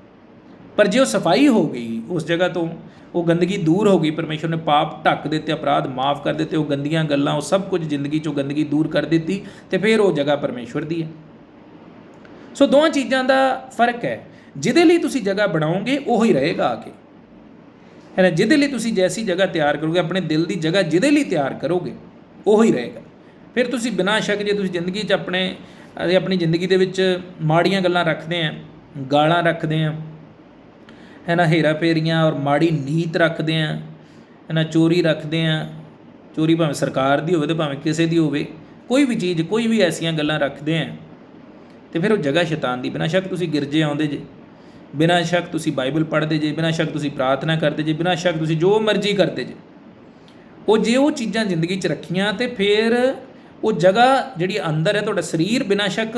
ਪਰ ਜੇ ਉਹ ਸਫਾਈ ਹੋ ਗਈ, ਉਸ ਜਗ੍ਹਾ ਤੋਂ ਉਹ ਗੰਦਗੀ ਦੂਰ ਹੋ ਗਈ, ਪਰਮੇਸ਼ਵਰ ਨੇ ਪਾਪ ਢੱਕ ਦਿੱਤੇ, ਅਪਰਾਧ ਮਾफ़ ਕਰ ਦਿੱਤੇ, ਉਹ ਗੰਦੀਆਂ ਗੱਲਾਂ, ਉਹ ਸਭ ਕੁਝ ਜ਼ਿੰਦਗੀ 'ਚੋਂ ਗੰਦਗੀ ਦੂਰ ਕਰ ਦਿੱਤੀ, ਅਤੇ ਫਿਰ ਉਹ ਜਗ੍ਹਾ ਪਰਮੇਸ਼ਵਰ ਦੀ ਹੈ। ਸੋ ਦੋਵਾਂ ਚੀਜ਼ਾਂ ਦਾ ਫਰਕ ਹੈ। ਜਿਹਦੇ ਲਈ ਤੁਸੀਂ ਜਗ੍ਹਾ ਬਣਾਓਗੇ, ਉਹ ਹੀ ਰਹੇਗਾ ਆ ਕੇ, ਜਿਹਦੇ ਲਈ ਤੁਸੀਂ ਜੈਸੀ ਜਗ੍ਹਾ ਤਿਆਰ ਕਰੋਗੇ, ਆਪਣੇ ਦਿਲ ਦੀ ਜਗ੍ਹਾ ਜਿਹਦੇ ਲਈ ਤਿਆਰ ਕਰੋਗੇ, ਉਹ ਹੀ ਰਹੇਗਾ। ਫਿਰ ਤੁਸੀਂ ਬਿਨਾਂ ਸ਼ੱਕ, ਜੇ ਤੁਸੀਂ ਜ਼ਿੰਦਗੀ 'ਚ ਆਪਣੀ ਜ਼ਿੰਦਗੀ ਦੇ ਵਿੱਚ ਮਾੜੀਆਂ ਗੱਲਾਂ ਰੱਖਦੇ ਆ, ਗਾਲਾਂ ਰੱਖਦੇ ਆ, ਹੇਰਾ ਫੇਰੀਆਂ ਔਰ ਮਾੜੀ ਨੀਤ ਰੱਖਦੇ ਆ, ਚੋਰੀ ਰੱਖਦੇ ਆ, ਚੋਰੀ ਭਾਵੇਂ ਸਰਕਾਰ ਦੀ ਹੋਵੇ ਅਤੇ ਭਾਵੇਂ ਕਿਸੇ ਦੀ ਹੋਵੇ, ਕੋਈ ਵੀ ਚੀਜ਼, ਕੋਈ ਵੀ ਐਸੀਆਂ ਗੱਲਾਂ ਰੱਖਦੇ ਆ, तो फिर वो जगह शैतान दी। बिना शक तुसी गिरजे आउंदे जे, बिना शक तुसी बाइबल पढ़ते जे, बिना शक तुसी प्रार्थना करते जे, बिना शक तुसी जो मर्जी करते जे, वो जे वो चीज़ां जिंदगी च रखियां तो फिर वो जगह जिहड़ी अंदर है, तुहाडा शरीर बिना शक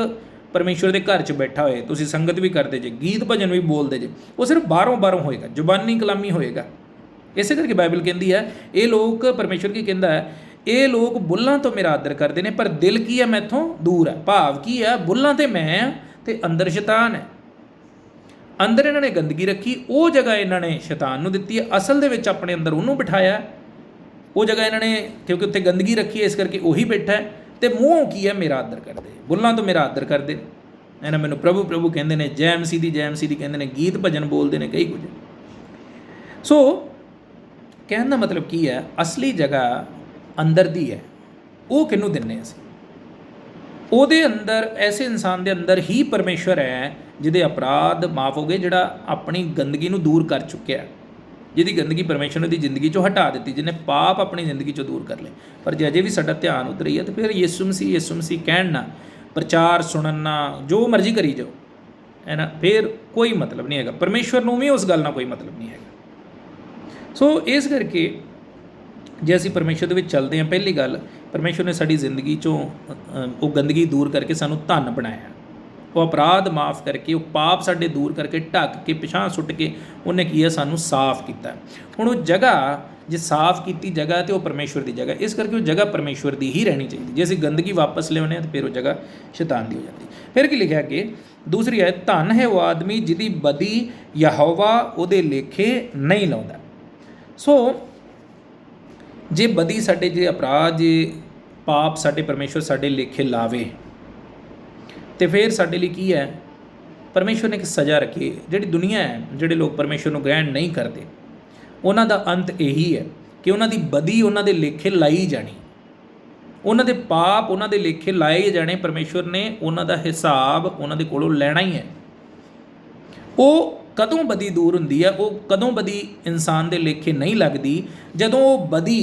परमेश्वर के घर च बैठा होए, तुसी संगत भी करते जे, गीत भजन भी बोलते जे, वो सिर्फ बाहरों बाहरों होएगा, जुबानी कलामी होएगा। इस करके बाइबल कहती है ये लोग, परमेश्वर की कहता है ये लोग बुल्लां तो मेरा आदर करते हैं पर दिल की है मैथों दूर है। भाव की है, बुल्लां तो मैं तो अंदर शैतान है। अंदर इन्होंने गंदगी रखी, वो जगह इन्होंने शैतान नूं दित्ती है, असल दे विच अपने अंदर उन्होंने बिठाया। वो जगह इन्होंने क्योंकि उत्थे गंदगी रखी है, इस करके उही बैठा है। तो मूँह की है मेरा आदर करते, बुल्लां तो मेरा आदर करते, इन्हें मैनू प्रभु प्रभु कहते हैं, जय मसीह दी कहते हैं, गीत भजन बोलते हैं, कई कुछ। सो कहने का मतलब की है, असली जगह अंदर दी है, वो किनू दिन्ने असीं? ਉਹਦੇ अंदर ऐसे इंसान के अंदर ही परमेश्वर है जिहदे अपराध माफ़ हो गए, जिहड़ा अपनी गंदगी नूं दूर कर चुकिया, जिहदी गंदगी परमेश्वर ने दी जिंदगी चों हटा दी, जिन्हें पाप अपनी जिंदगी चों दूर कर ले। पर जे अजे भी साडा ध्यान उधर ही है, तो फिर यीशु मसीह कहण ना, प्रचार सुनन ना, जो मर्जी करी जाओ, है ना, फिर कोई मतलब नहीं है। परमेश्वर नूं भी उस गल नाल कोई मतलब नहीं है। सो इस करके जे असीं परमेश्वर दे विच चलदे हैं, पहली गल परमेश्वर ने साडी जिंदगी चों वो गंदगी दूर करके सानू धन बनाया, वो अपराध माफ़ करके, वो पाप साडे दूर करके, ढक के, पिछां सुट के उन्हें की है सानू साफ किया। हुण वो जगह जे साफ की जगह तो वो परमेश्वर की जगह, इस करके वो जगह परमेश्वर की ही रहनी चाहिए। जे असीं गंदगी वापस लियाउने तो फिर वो जगह शैतान की हो जाती। फिर की लिखा अगे दूसरी है, धन है वो आदमी जिहदी बदी यहोवा उहदे लेखे नहीं लाउंदा। सो जे बदी साडे, जे अपराध, जे पाप साडे परमेश्वर साडे लेखे लावे तो फिर साडे लिए की है, परमेश्वर ने एक सज़ा रखी। जिहड़ी दुनिया है, जिहड़े लोग परमेश्वर को ग्रहण नहीं करते, उन्हां दा अंत यही है कि उन्हां दी बदी उन्हां दे लेखे लाई जानी, उन्हां दे पाप उन्हां दे लेखे लाए जाने। परमेश्वर ने उन्हां दा हिसाब उन्हां दे कोलों लैना ही है। वो कदों बदी दूर हुंदी है, वो कदों बदी इंसान दे लेखे नहीं लगती, जदों वो बदी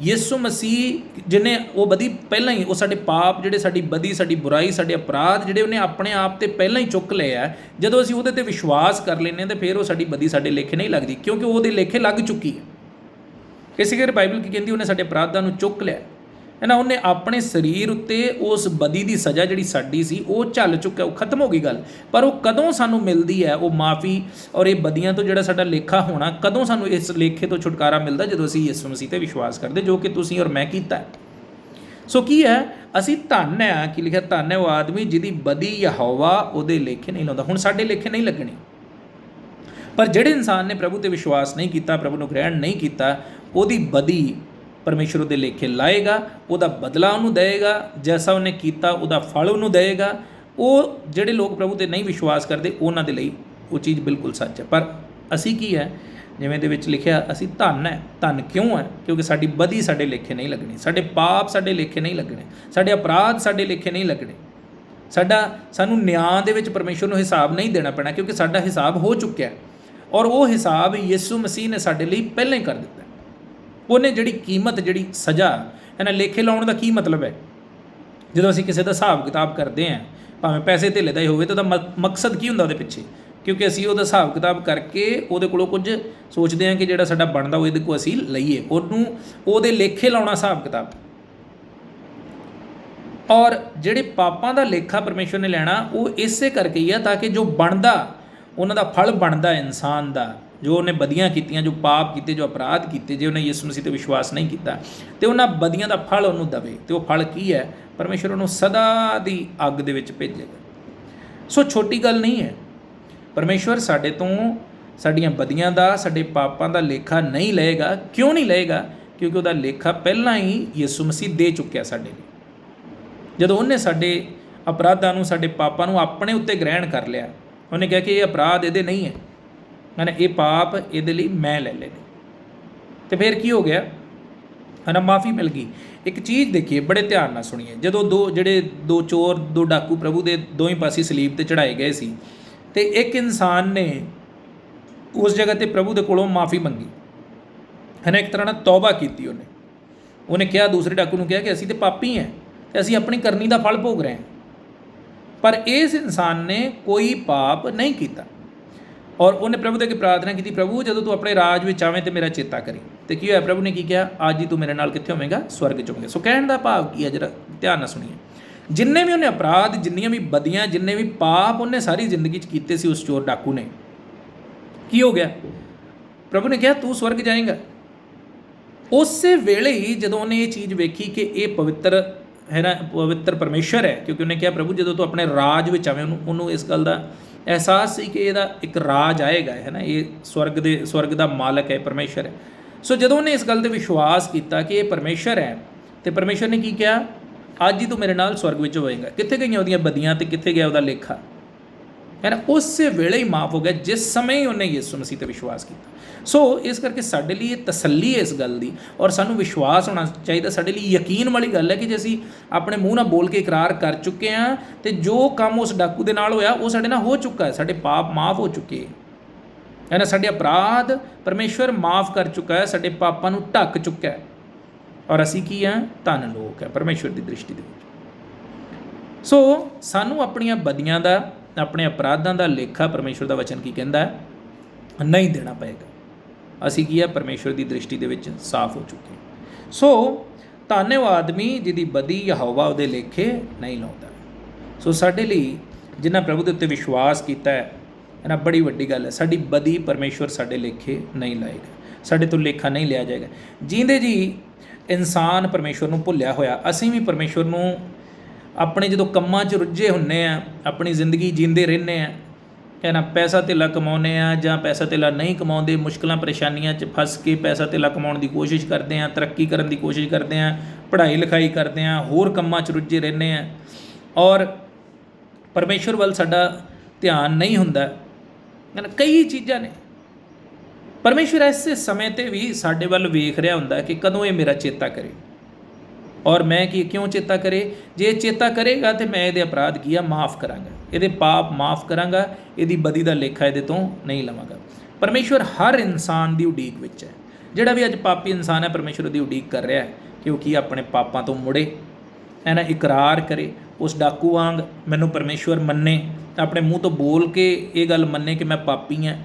यीशु मसीह जिन्हें वो बदी पहला ही, वो साडे पाप जिहड़े, साडी बदी, साडी बुराई, साडे अपराध जिहड़े उन्हें अपने आप ते पहला ही चुक लए है, जदों असीं उहदे ते विश्वास कर लैंदे तो फिर वो साडी बदी साडे लेखे नहीं लगती, क्योंकि उहदे लेखे लग चुकी है। इस करके बाइबल की कहती, उन्हें साडे अपराधां नूं चुक लिया है ना, उन्हें अपने शरीर उत्ते उस बदी की सज़ा जिहड़ी साडी सी वो झल चुका, वो खत्म हो गई गल। पर वो कदों सानू मिलती है वो माफ़ी और ये बदियां तो जिहड़ा साडा लेखा होना, कदों सानू इस लेखे तो छुटकारा मिलता, जदों असीं यीशु मसीह ते विश्वास करते, जो कि तुसीं और मैं कीता है। सो की है, असीं धन है, कि लिखा धन है वो आदमी जिहदी बदी यहोवा उहदे लेखे नहीं लाउंदा। हुण साडे लेखे नहीं लगने, पर जिहड़े इंसान ने प्रभु ते विश्वास नहीं किया, प्रभु नूं ग्रहण नहीं किया, उहदी बदी परमेश्वर उहदे लेखे लाएगा, उहदा बदला उन्होंने देगा, जैसा उन्हें किया उहदा फल उन्होंने देगा। वो जिहड़े लोग प्रभु ते नहीं विश्वास करते, उन्हां दे लई वो चीज़ बिल्कुल सच है। पर असी की है, जिवें दे विच लिखिया, असी धन है। धन क्यों है? क्योंकि साडी बदी साडे लेखे नहीं लगनी, साडे पाप साडे लेखे नहीं लगने, साडे अपराध साडे लेखे नहीं लगने, सानू न्याय दे विच परमेश्वर नूं हिसाब नहीं देना पैना, क्योंकि साडा हिसाब हो चुक्या और वो हिसाब यीशु मसीह ने साडे लई पहले ही कर दिता। उन्हें जिहड़ी कीमत, जिहड़ी सज़ा है ना, लेखे लाउण दा की मतलब है? जदों असीं किसी दा हिसाब किताब करते हैं, भावें पैसे धेले दा ही होवे, तो उहदा मकसद की हुंदा उहदे पिछे? क्योंकि असीं उहदा हिसाब किताब करके उहदे कोलों कुछ सोचते हैं कि जिहड़ा साडा बनदा वो इहदे कोल असीं लईए, उहनूं उहदे लेखे लाउणा हिसाब किताब। और जिहड़े पापां दा लेखा परमेश्वर ने लैणा, वो इसे करके ही है ताकि जो बनदा, उन्हां दा फल बनदा इंसान दा, जो उन्हें बदियां कीतियां, जो पाप किए, जो अपराध किए, जो उन्हें यीशु मसीह ते विश्वास नहीं किया, तो उन्होंने बदियां दा फल उन्होंने दवे। तो वो फल की है? परमेश्वर उन्होंने सदा दी अग दे विच भेजेगा। सो छोटी गल नहीं है। परमेश्वर साडे तो साडियां बदियां दा, साडे पापां दा लेखा नहीं लएगा। क्यों नहीं लएगा? क्योंकि उहदा लेखा पहला ही यीशु मसीह दे चुक्या साडे लई। जदों उन्हें साडे अपराधां नूं, साडे पापां नूं अपने उत्ते ग्रहण कर लिया, उन्हें कहा कि ये अपराध इहदे नहीं है, मैंने ये पाप इहदे लई मैं ले लेने, तो फिर की हो गया है ना, माफ़ी मिल गई। एक चीज़ देखिए, बड़े ध्यान नाल सुनिए, जदों दो चोर, दो डाकू प्रभु के दोवें पासे सलीब ते चढ़ाए गए सी, ते एक इंसान ने उस जगह ते प्रभु के कोलों माफ़ी मंगी है ना, एक तरह नाल तौबा की। उन्हें कहा, दूसरे डाकू ने कहा कि असीं ते पापी हैं, तो असीं अपनी करनी का फल भोग रहे हैं, पर इस इंसान ने कोई पाप नहीं किया और उन्हें प्रभु के प्रार्थना की, प्रभु जो तू अपने राज में आवे तो मेरा चेता करी। तो की होया, प्रभु ने की कहा, आज ही तू मेरे नाल कित्थे होवेगा, स्वर्ग च होवेगा। सो कहण दा भाव की है, जरा ध्यान नाल सुनिए। जिन्ने भी उन्हें अपराध, जिन्नियां भी बदियां, जिन्ने भी पाप उन्हें सारी जिंदगी कीते सी उस चोर डाकू ने, की हो गया, प्रभु ने कहा तू स्वर्ग जाएगा। उस वेले ही जदों उन्हें ये चीज़ वेखी कि ये पवित्र है ना, पवित्र परमेश्वर है, क्योंकि उन्हें कहा प्रभु जो तू अपने राज में आवे, उन्होंने इस गल का एहसास सी कि यदा एक राज आएगा, है ना, ये स्वर्ग का मालक है, परमेश्वर है। सो जदों उन्हें इस गल पर विश्वास किया कि ये परमेश्वर है, तो परमेश्वर ने की कहा, अज ही तू मेरे नाल स्वर्ग में होएगा। कित्थे गई उहदियां बदियां ते कित्थे गया उहदा लेखा, है ना। उस वेले ही माफ़ हो गया जिस समय ही उन्हें यीशु मसीह पर विश्वास किया। सो इस करके साडे लिए तसल्ली है इस गल की, और सानू विश्वास होना चाहिए, साडे लिए यकीन वाली गल है कि जे असीं अपने मूँह नाल बोल के इकरार कर चुके हैं तो जो काम उस डाकू दे नाल होया वो साडे नाल हो चुका है, साडे पाप माफ़ हो चुके है ना, साडे अपराध परमेश्वर माफ़ कर चुका है, साडे पापां नूं ढक चुका है, और असीं की हैं, धन लोक है परमेश्वर की दृष्टि दे विच। सो सानू अपणियां बदियां दा, अपने अपराधां दा लेखा परमेश्वर दा वचन की कहंदा है, नहीं देना पएगा। असीं की है, परमेश्वर की दृष्टि दे विच साफ हो चुके हैं। सो धन्य वो आदमी जिहदी बदी यहोवा उहदे लेखे नहीं लाउंदा। सो साडे लई जिन्हां प्रभु दे उत्ते विश्वास कीता है ना, बड़ी वड्डी गल है। साडी बदी परमेश्वर साडे लेखे नहीं लाएगा, साडे तो लेखा नहीं लिया जाएगा। जिंदे जी इंसान परमेश्वर नूं भुल्लिया होया, असीं भी परमेश्वर नूं अपने जो कम्मां 'च रुझे हुन्ने आ, अपनी जिंदगी जींदे रहने आ, है ना, पैसा धेला कमाउने आ जां पैसा धेला नहीं कमाउंदे, मुश्किलां परेशानियां 'च फस के पैसा धेला कमाउण दी कोशिश करते हैं, तरक्की करन दी कोशिश करते हैं, पढ़ाई लिखाई करते हैं, होर कम्मां 'च रुझे रहने आ, और परमेश्वर वल साडा ध्यान नहीं हुंदा, है ना। कई चीज़ां ने परमेश्वर ऐसे समय ते भी साडे वल वेख रहा हुंदा कि कदों ये मेरा चेता करे, और मैं कि क्यों चेता करे, जे चेता करेगा तो मैं ये अपराध किया माफ़ करांगा, ये पाप माफ़ करांगा, ये बदी का लेखा ये तो नहीं लवांगा। परमेश्वर हर इंसान की उड़ीक विच है, जिहड़ा भी अज पापी इंसान है परमेश्वर की उड़ीक कर रहा है, क्योंकि अपने पापां तो मुड़े, है ना, इकरार करे, उस डाकू वांग मैनूं परमेश्वर मन्ने, अपने मूँह तो बोल के ये गल मन्ने कि मैं पापी हाँ,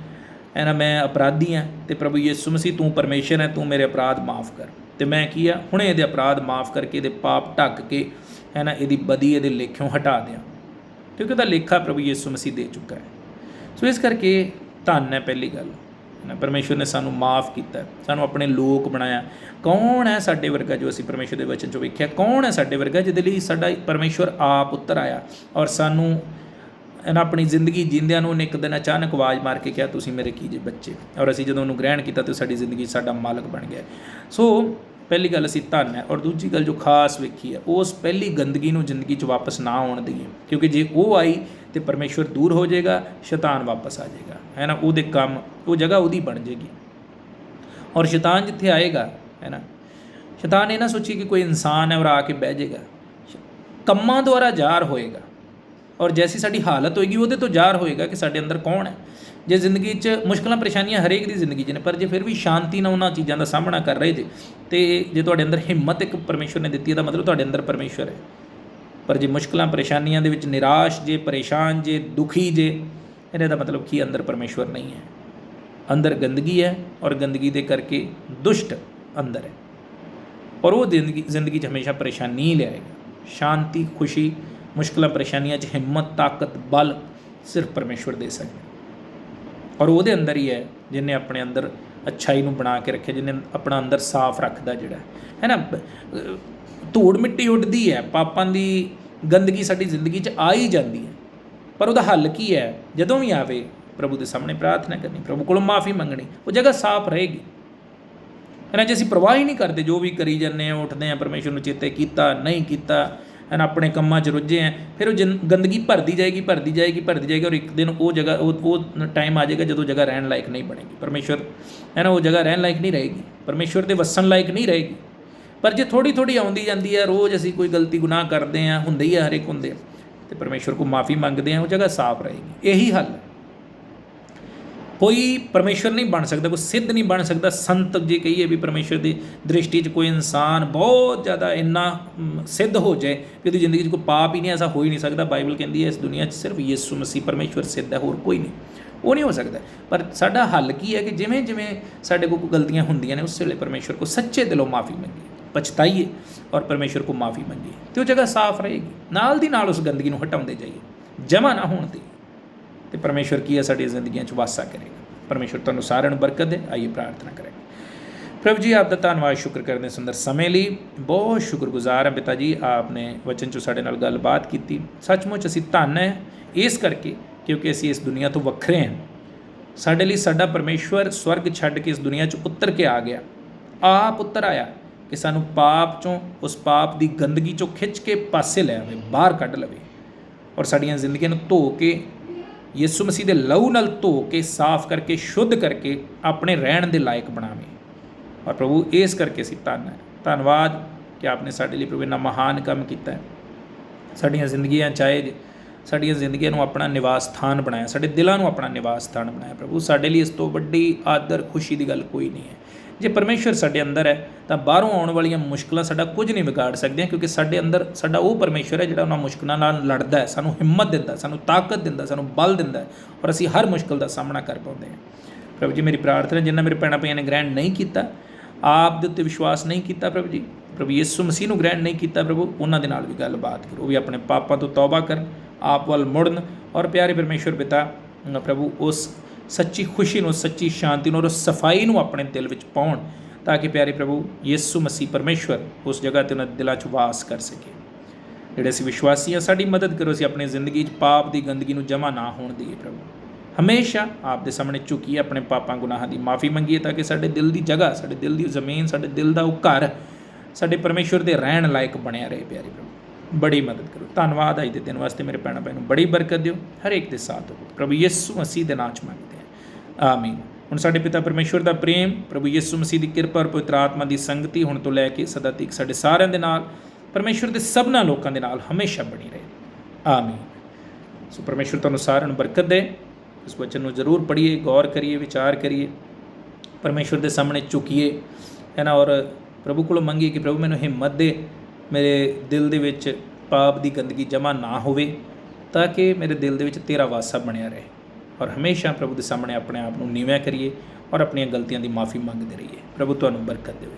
है ना, मैं अपराधी हाँ, तो प्रभु यीशु मसीह तू परमेश्वर है, तू मेरे अपराध माफ़ कर, तो मैं की आ हुणे ये अपराध माफ़ करके ये पाप ढक के, है ना, ये बदी ये लेखों हटा दें, क्योंकि उसका लेखा प्रभु यीशु मसीह दे चुका है। सो इस करके धन है पहली गल, है ना, परमेश्वर ने सानू माफ़ किया, सानू अपने लोक बनाया। कौन है साडे वर्गा जो असीं परमेश्वर के वचन चों वेखिया, कौन है साडे वर्गा जिहदे लई साडा परमेश्वर आप उतर आया, और सानू है ना अपनी जिंदगी जींदियां नूं एक दिन अचानक आवाज़ मार के कहा तुसीं मेरे कीजे बच्चे, और असीं जदों उहनूं ग्रहण किया तो साडी जिंदगी साडा मालक बन गया। सो पहली गल असीं धन है, और दूजी गल जो खास वेखी है उस पहली गंदगी नूं जिंदगी 'च वापस ना आउण दईए, क्योंकि जे वो आई तो परमेश्वर दूर हो जाएगा, शैतान वापस आ जाएगा, है ना, उहदे काम वो जगह उहदी बन जाएगी। और शैतान जिथे आएगा, है ना, शैतान ये ना सोची कि कोई इंसान है और आके बह जाएगा, कम्मां द्वारा जार होएगा, और जैसी साडी हालत होएगी वो तो जार होएगा कि साडे अंदर कौन है। जे जिंदगी मुश्किल परेशानियां हरेक की जिंदगी ने, पर जे फिर भी शांति ना उन्होंने चीज़ों का सामना कर रहे जे, तो जे तुहाडे अंदर हिम्मत एक परमेश्वर ने दी है, मतलब तुहाडे अंदर परमेश्वर है। पर जे मुश्किल परेशानियां दे विच निराश जे, परेशान जे, दुखी जे, इहदा मतलब कि अंदर परमेश्वर नहीं है, अंदर गंदगी है, और गंदगी दे करके दुष्ट अंदर है, और वो जिंदगी हमेशा परेशानी ही लियाएगा। शांति, खुशी मुश्किल परेशानियां च हिम्मत, ताकत, बल सिर्फ परमेश्वर दे सकते, और वो अंदर ही है जिन्हें अपने अंदर अच्छाई नूं बना के रखे, जिन्हें अपना अंदर साफ रखता जिहड़ा है ना। धूड़ मिट्टी उड़दी है, पापां दी गंदगी साडी जिंदगी च आ ही जाती है, पर उसदा हल की है, जदों भी आवे प्रभु के सामने प्रार्थना करनी, प्रभु कोलों माफ़ी मंगनी, वो जगह साफ रहेगी, है ना। जे असीं परवाह ही नहीं करते, जो भी करी जाने, उठते हैं, परमेश्वर नूं चेते कीता नहीं कीता, है ना, अपने कम्मां 'च रुझे हैं, फिर वो गंदगी भरती जाएगी, भरती जाएगी, भरती जाएगी, और एक दिन वो जगह वो टाइम आ जाएगा जो जगह रहन लायक नहीं बनेगी, परमेश्वर, है ना, वो जगह रहन लायक नहीं रहेगी, परमेश्वर के वसन लायक नहीं रहेगी। पर जे थोड़ी थोड़ी आउंदी जाती है, रोज़ असीं कोई गलती गुनाह करते हैं, हुंदे ही हर एक हुंदे, तो परमेश्वर को माफ़ी मंगते हैं, वो जगह साफ रहेगी। यही हल है। कोई परमेश्वर नहीं बन सकता, कोई सिद्ध नहीं बन सकता। संत जे कहिए भी परमेश्वर की दृष्टि कोई इंसान बहुत ज़्यादा इन्ना सिद्ध हो जाए कि उसकी जिंदगी कोई पाप ही नहीं, ऐसा हो ही नहीं सकता। बाइबल कहती है इस दुनिया सिर्फ यीशु मसीह परमेश्वर सिद्ध है, होर कोई नहीं, वो नहीं हो सकता। पर साडा हल की है कि जिमें जिमें साडे कोल गलतियां होंदियां ने उस वेले परमेश्वर को सच्चे दिलों माफ़ी मंगीए, पछताइए और परमेश्वर को माफ़ी मंगीए, तो वो जगह साफ रहेगी। नाल दी नाल उस गंदगी को हटाते जाइए, जमा ना होने देइए, तो परमेश्वर की है साडी जिंदगियां च वासा करेगा। परमेश्वर तुहानूं सारिआं नूं बरकत दे। आइए प्रार्थना करेंगे। प्रभु जी आपका धन्नवाद शुक्र करते सुंदर समय लिए, बहुत शुक्रगुजार हैं पिता जी, आपने वचन चों साडे नाल गलबात की। सचमुच असीं धन है इस करके क्योंकि असीं इस दुनिया तो वखरे हैं। साडे लई साडा परमेश्वर स्वर्ग छड्ड के इस दुनिया च उतर के आ गया, आप उतर आया कि सानूं पाप चों, उस पाप की गंदगी चों खिंच के पासे लै आवे, बाहर कढ लवे और साडियां जिंदगियां नूं धो के यीशु मसीह के लहू नाल धो के साफ करके शुद्ध करके अपने रहण दे लायक बनावे। और प्रभु इस करके असीं धन्नवाद कि आपने साडे लई प्रभु इन्ना महान काम कीता है। साडियां जिंदगियां चाहे साडियां जिंदगियां नूं अपना निवास स्थान बनाया, साडे दिलां नूं अपना निवास स्थान बनाया। प्रभु साडे लई इस तो वड्डी आदर खुशी की गल कोई नहीं है। जे परमेश्वर साडे अंदर है तो बाहरों आने वाली मुश्किलां साडा कुछ नहीं बिगाड़ सकदियां, क्योंकि साडे अंदर साडा वो परमेश्वर है जिहड़ा उन्हां मुश्किलां नाल लड़दा है, सानूं हिम्मत दिंदा, सानूं ताकत दिंदा, सानूं बल दिंदा है और असीं हर मुश्किल का सामना कर पाउंदे हैं। प्रभु जी मेरी प्रार्थना जिन्हां मेरे भैणां भाईआं ने ग्रहण नहीं किया, आप दे उत्ते विश्वास नहीं किया प्रभु जी, प्रभु यीशु मसीह नूं ग्रहण नहीं किया, प्रभु उन्हां दे नाल भी गलबात करो, वो भी अपने पापां तो तौबा करन, आप वल मुड़न और प्यारे परमेश्वर पिता प्रभु उस सच्ची खुशी नूं, सच्ची शांति नूं और उस सफाई नूं अपने दिल विच पाउण, ताकि प्यारे प्रभु यीशु मसीह परमेश्वर उस जगह ते उन्हां दिलां 'च वास कर सके। जिहड़े असीं विश्वासी हां साडी मदद करो, असीं अपनी जिंदगी 'च पाप की गंदगी नूं जमा ना होण दईए प्रभु, हमेशा आप दे सामने झुकीए अपने पापां गुनाहां की माफ़ी मंगीए, ताकि साडे दिल की जगह, साडे दिल की जमीन, साडे दिल का वो घर साडे परमेश्वर के रहण लायक बनिया रहे। प्यारे प्रभु बड़ी मदद करो। धन्नवाद अज के दिन वास्ते मेरे भैणां भाई नूं बड़ी बरकत दिओ, हर एक के साथ हो प्रभु यीशु मसीह के नाम च मंगते हैं, आमीन। हुण साडे पिता परमेश्वर का प्रेम, प्रभु यीशु मसीह की कृपा और पवित्र आत्मा की संगति हुण तो लैके सदा तक साडे सारिआं दे नाल, परमेश्वर के सबना लोकां दे नाल हमेशा बनी रहे, आमीन। सो परमेश्वर तुहानूं सारिआं नूं बरकत दे। इस वचन नूं जरूर पढ़िए, गौर करिए, विचार करिए, परमेश्वर के सामने झुकीए, है ना, और प्रभु को मंगिए कि प्रभु मैनूं हिम्मत दे, मेरे दिल दे विच पाप की गंदगी जमा ना होवे, ताकि मेरे दिल दे विच तेरा वासा बनिया रहे और हमेशा प्रभु के सामने अपने आप को नीवां करिए और अपनी गलतियों की माफ़ी मंगते रहिए। प्रभु तुहानूं बरकत देवे।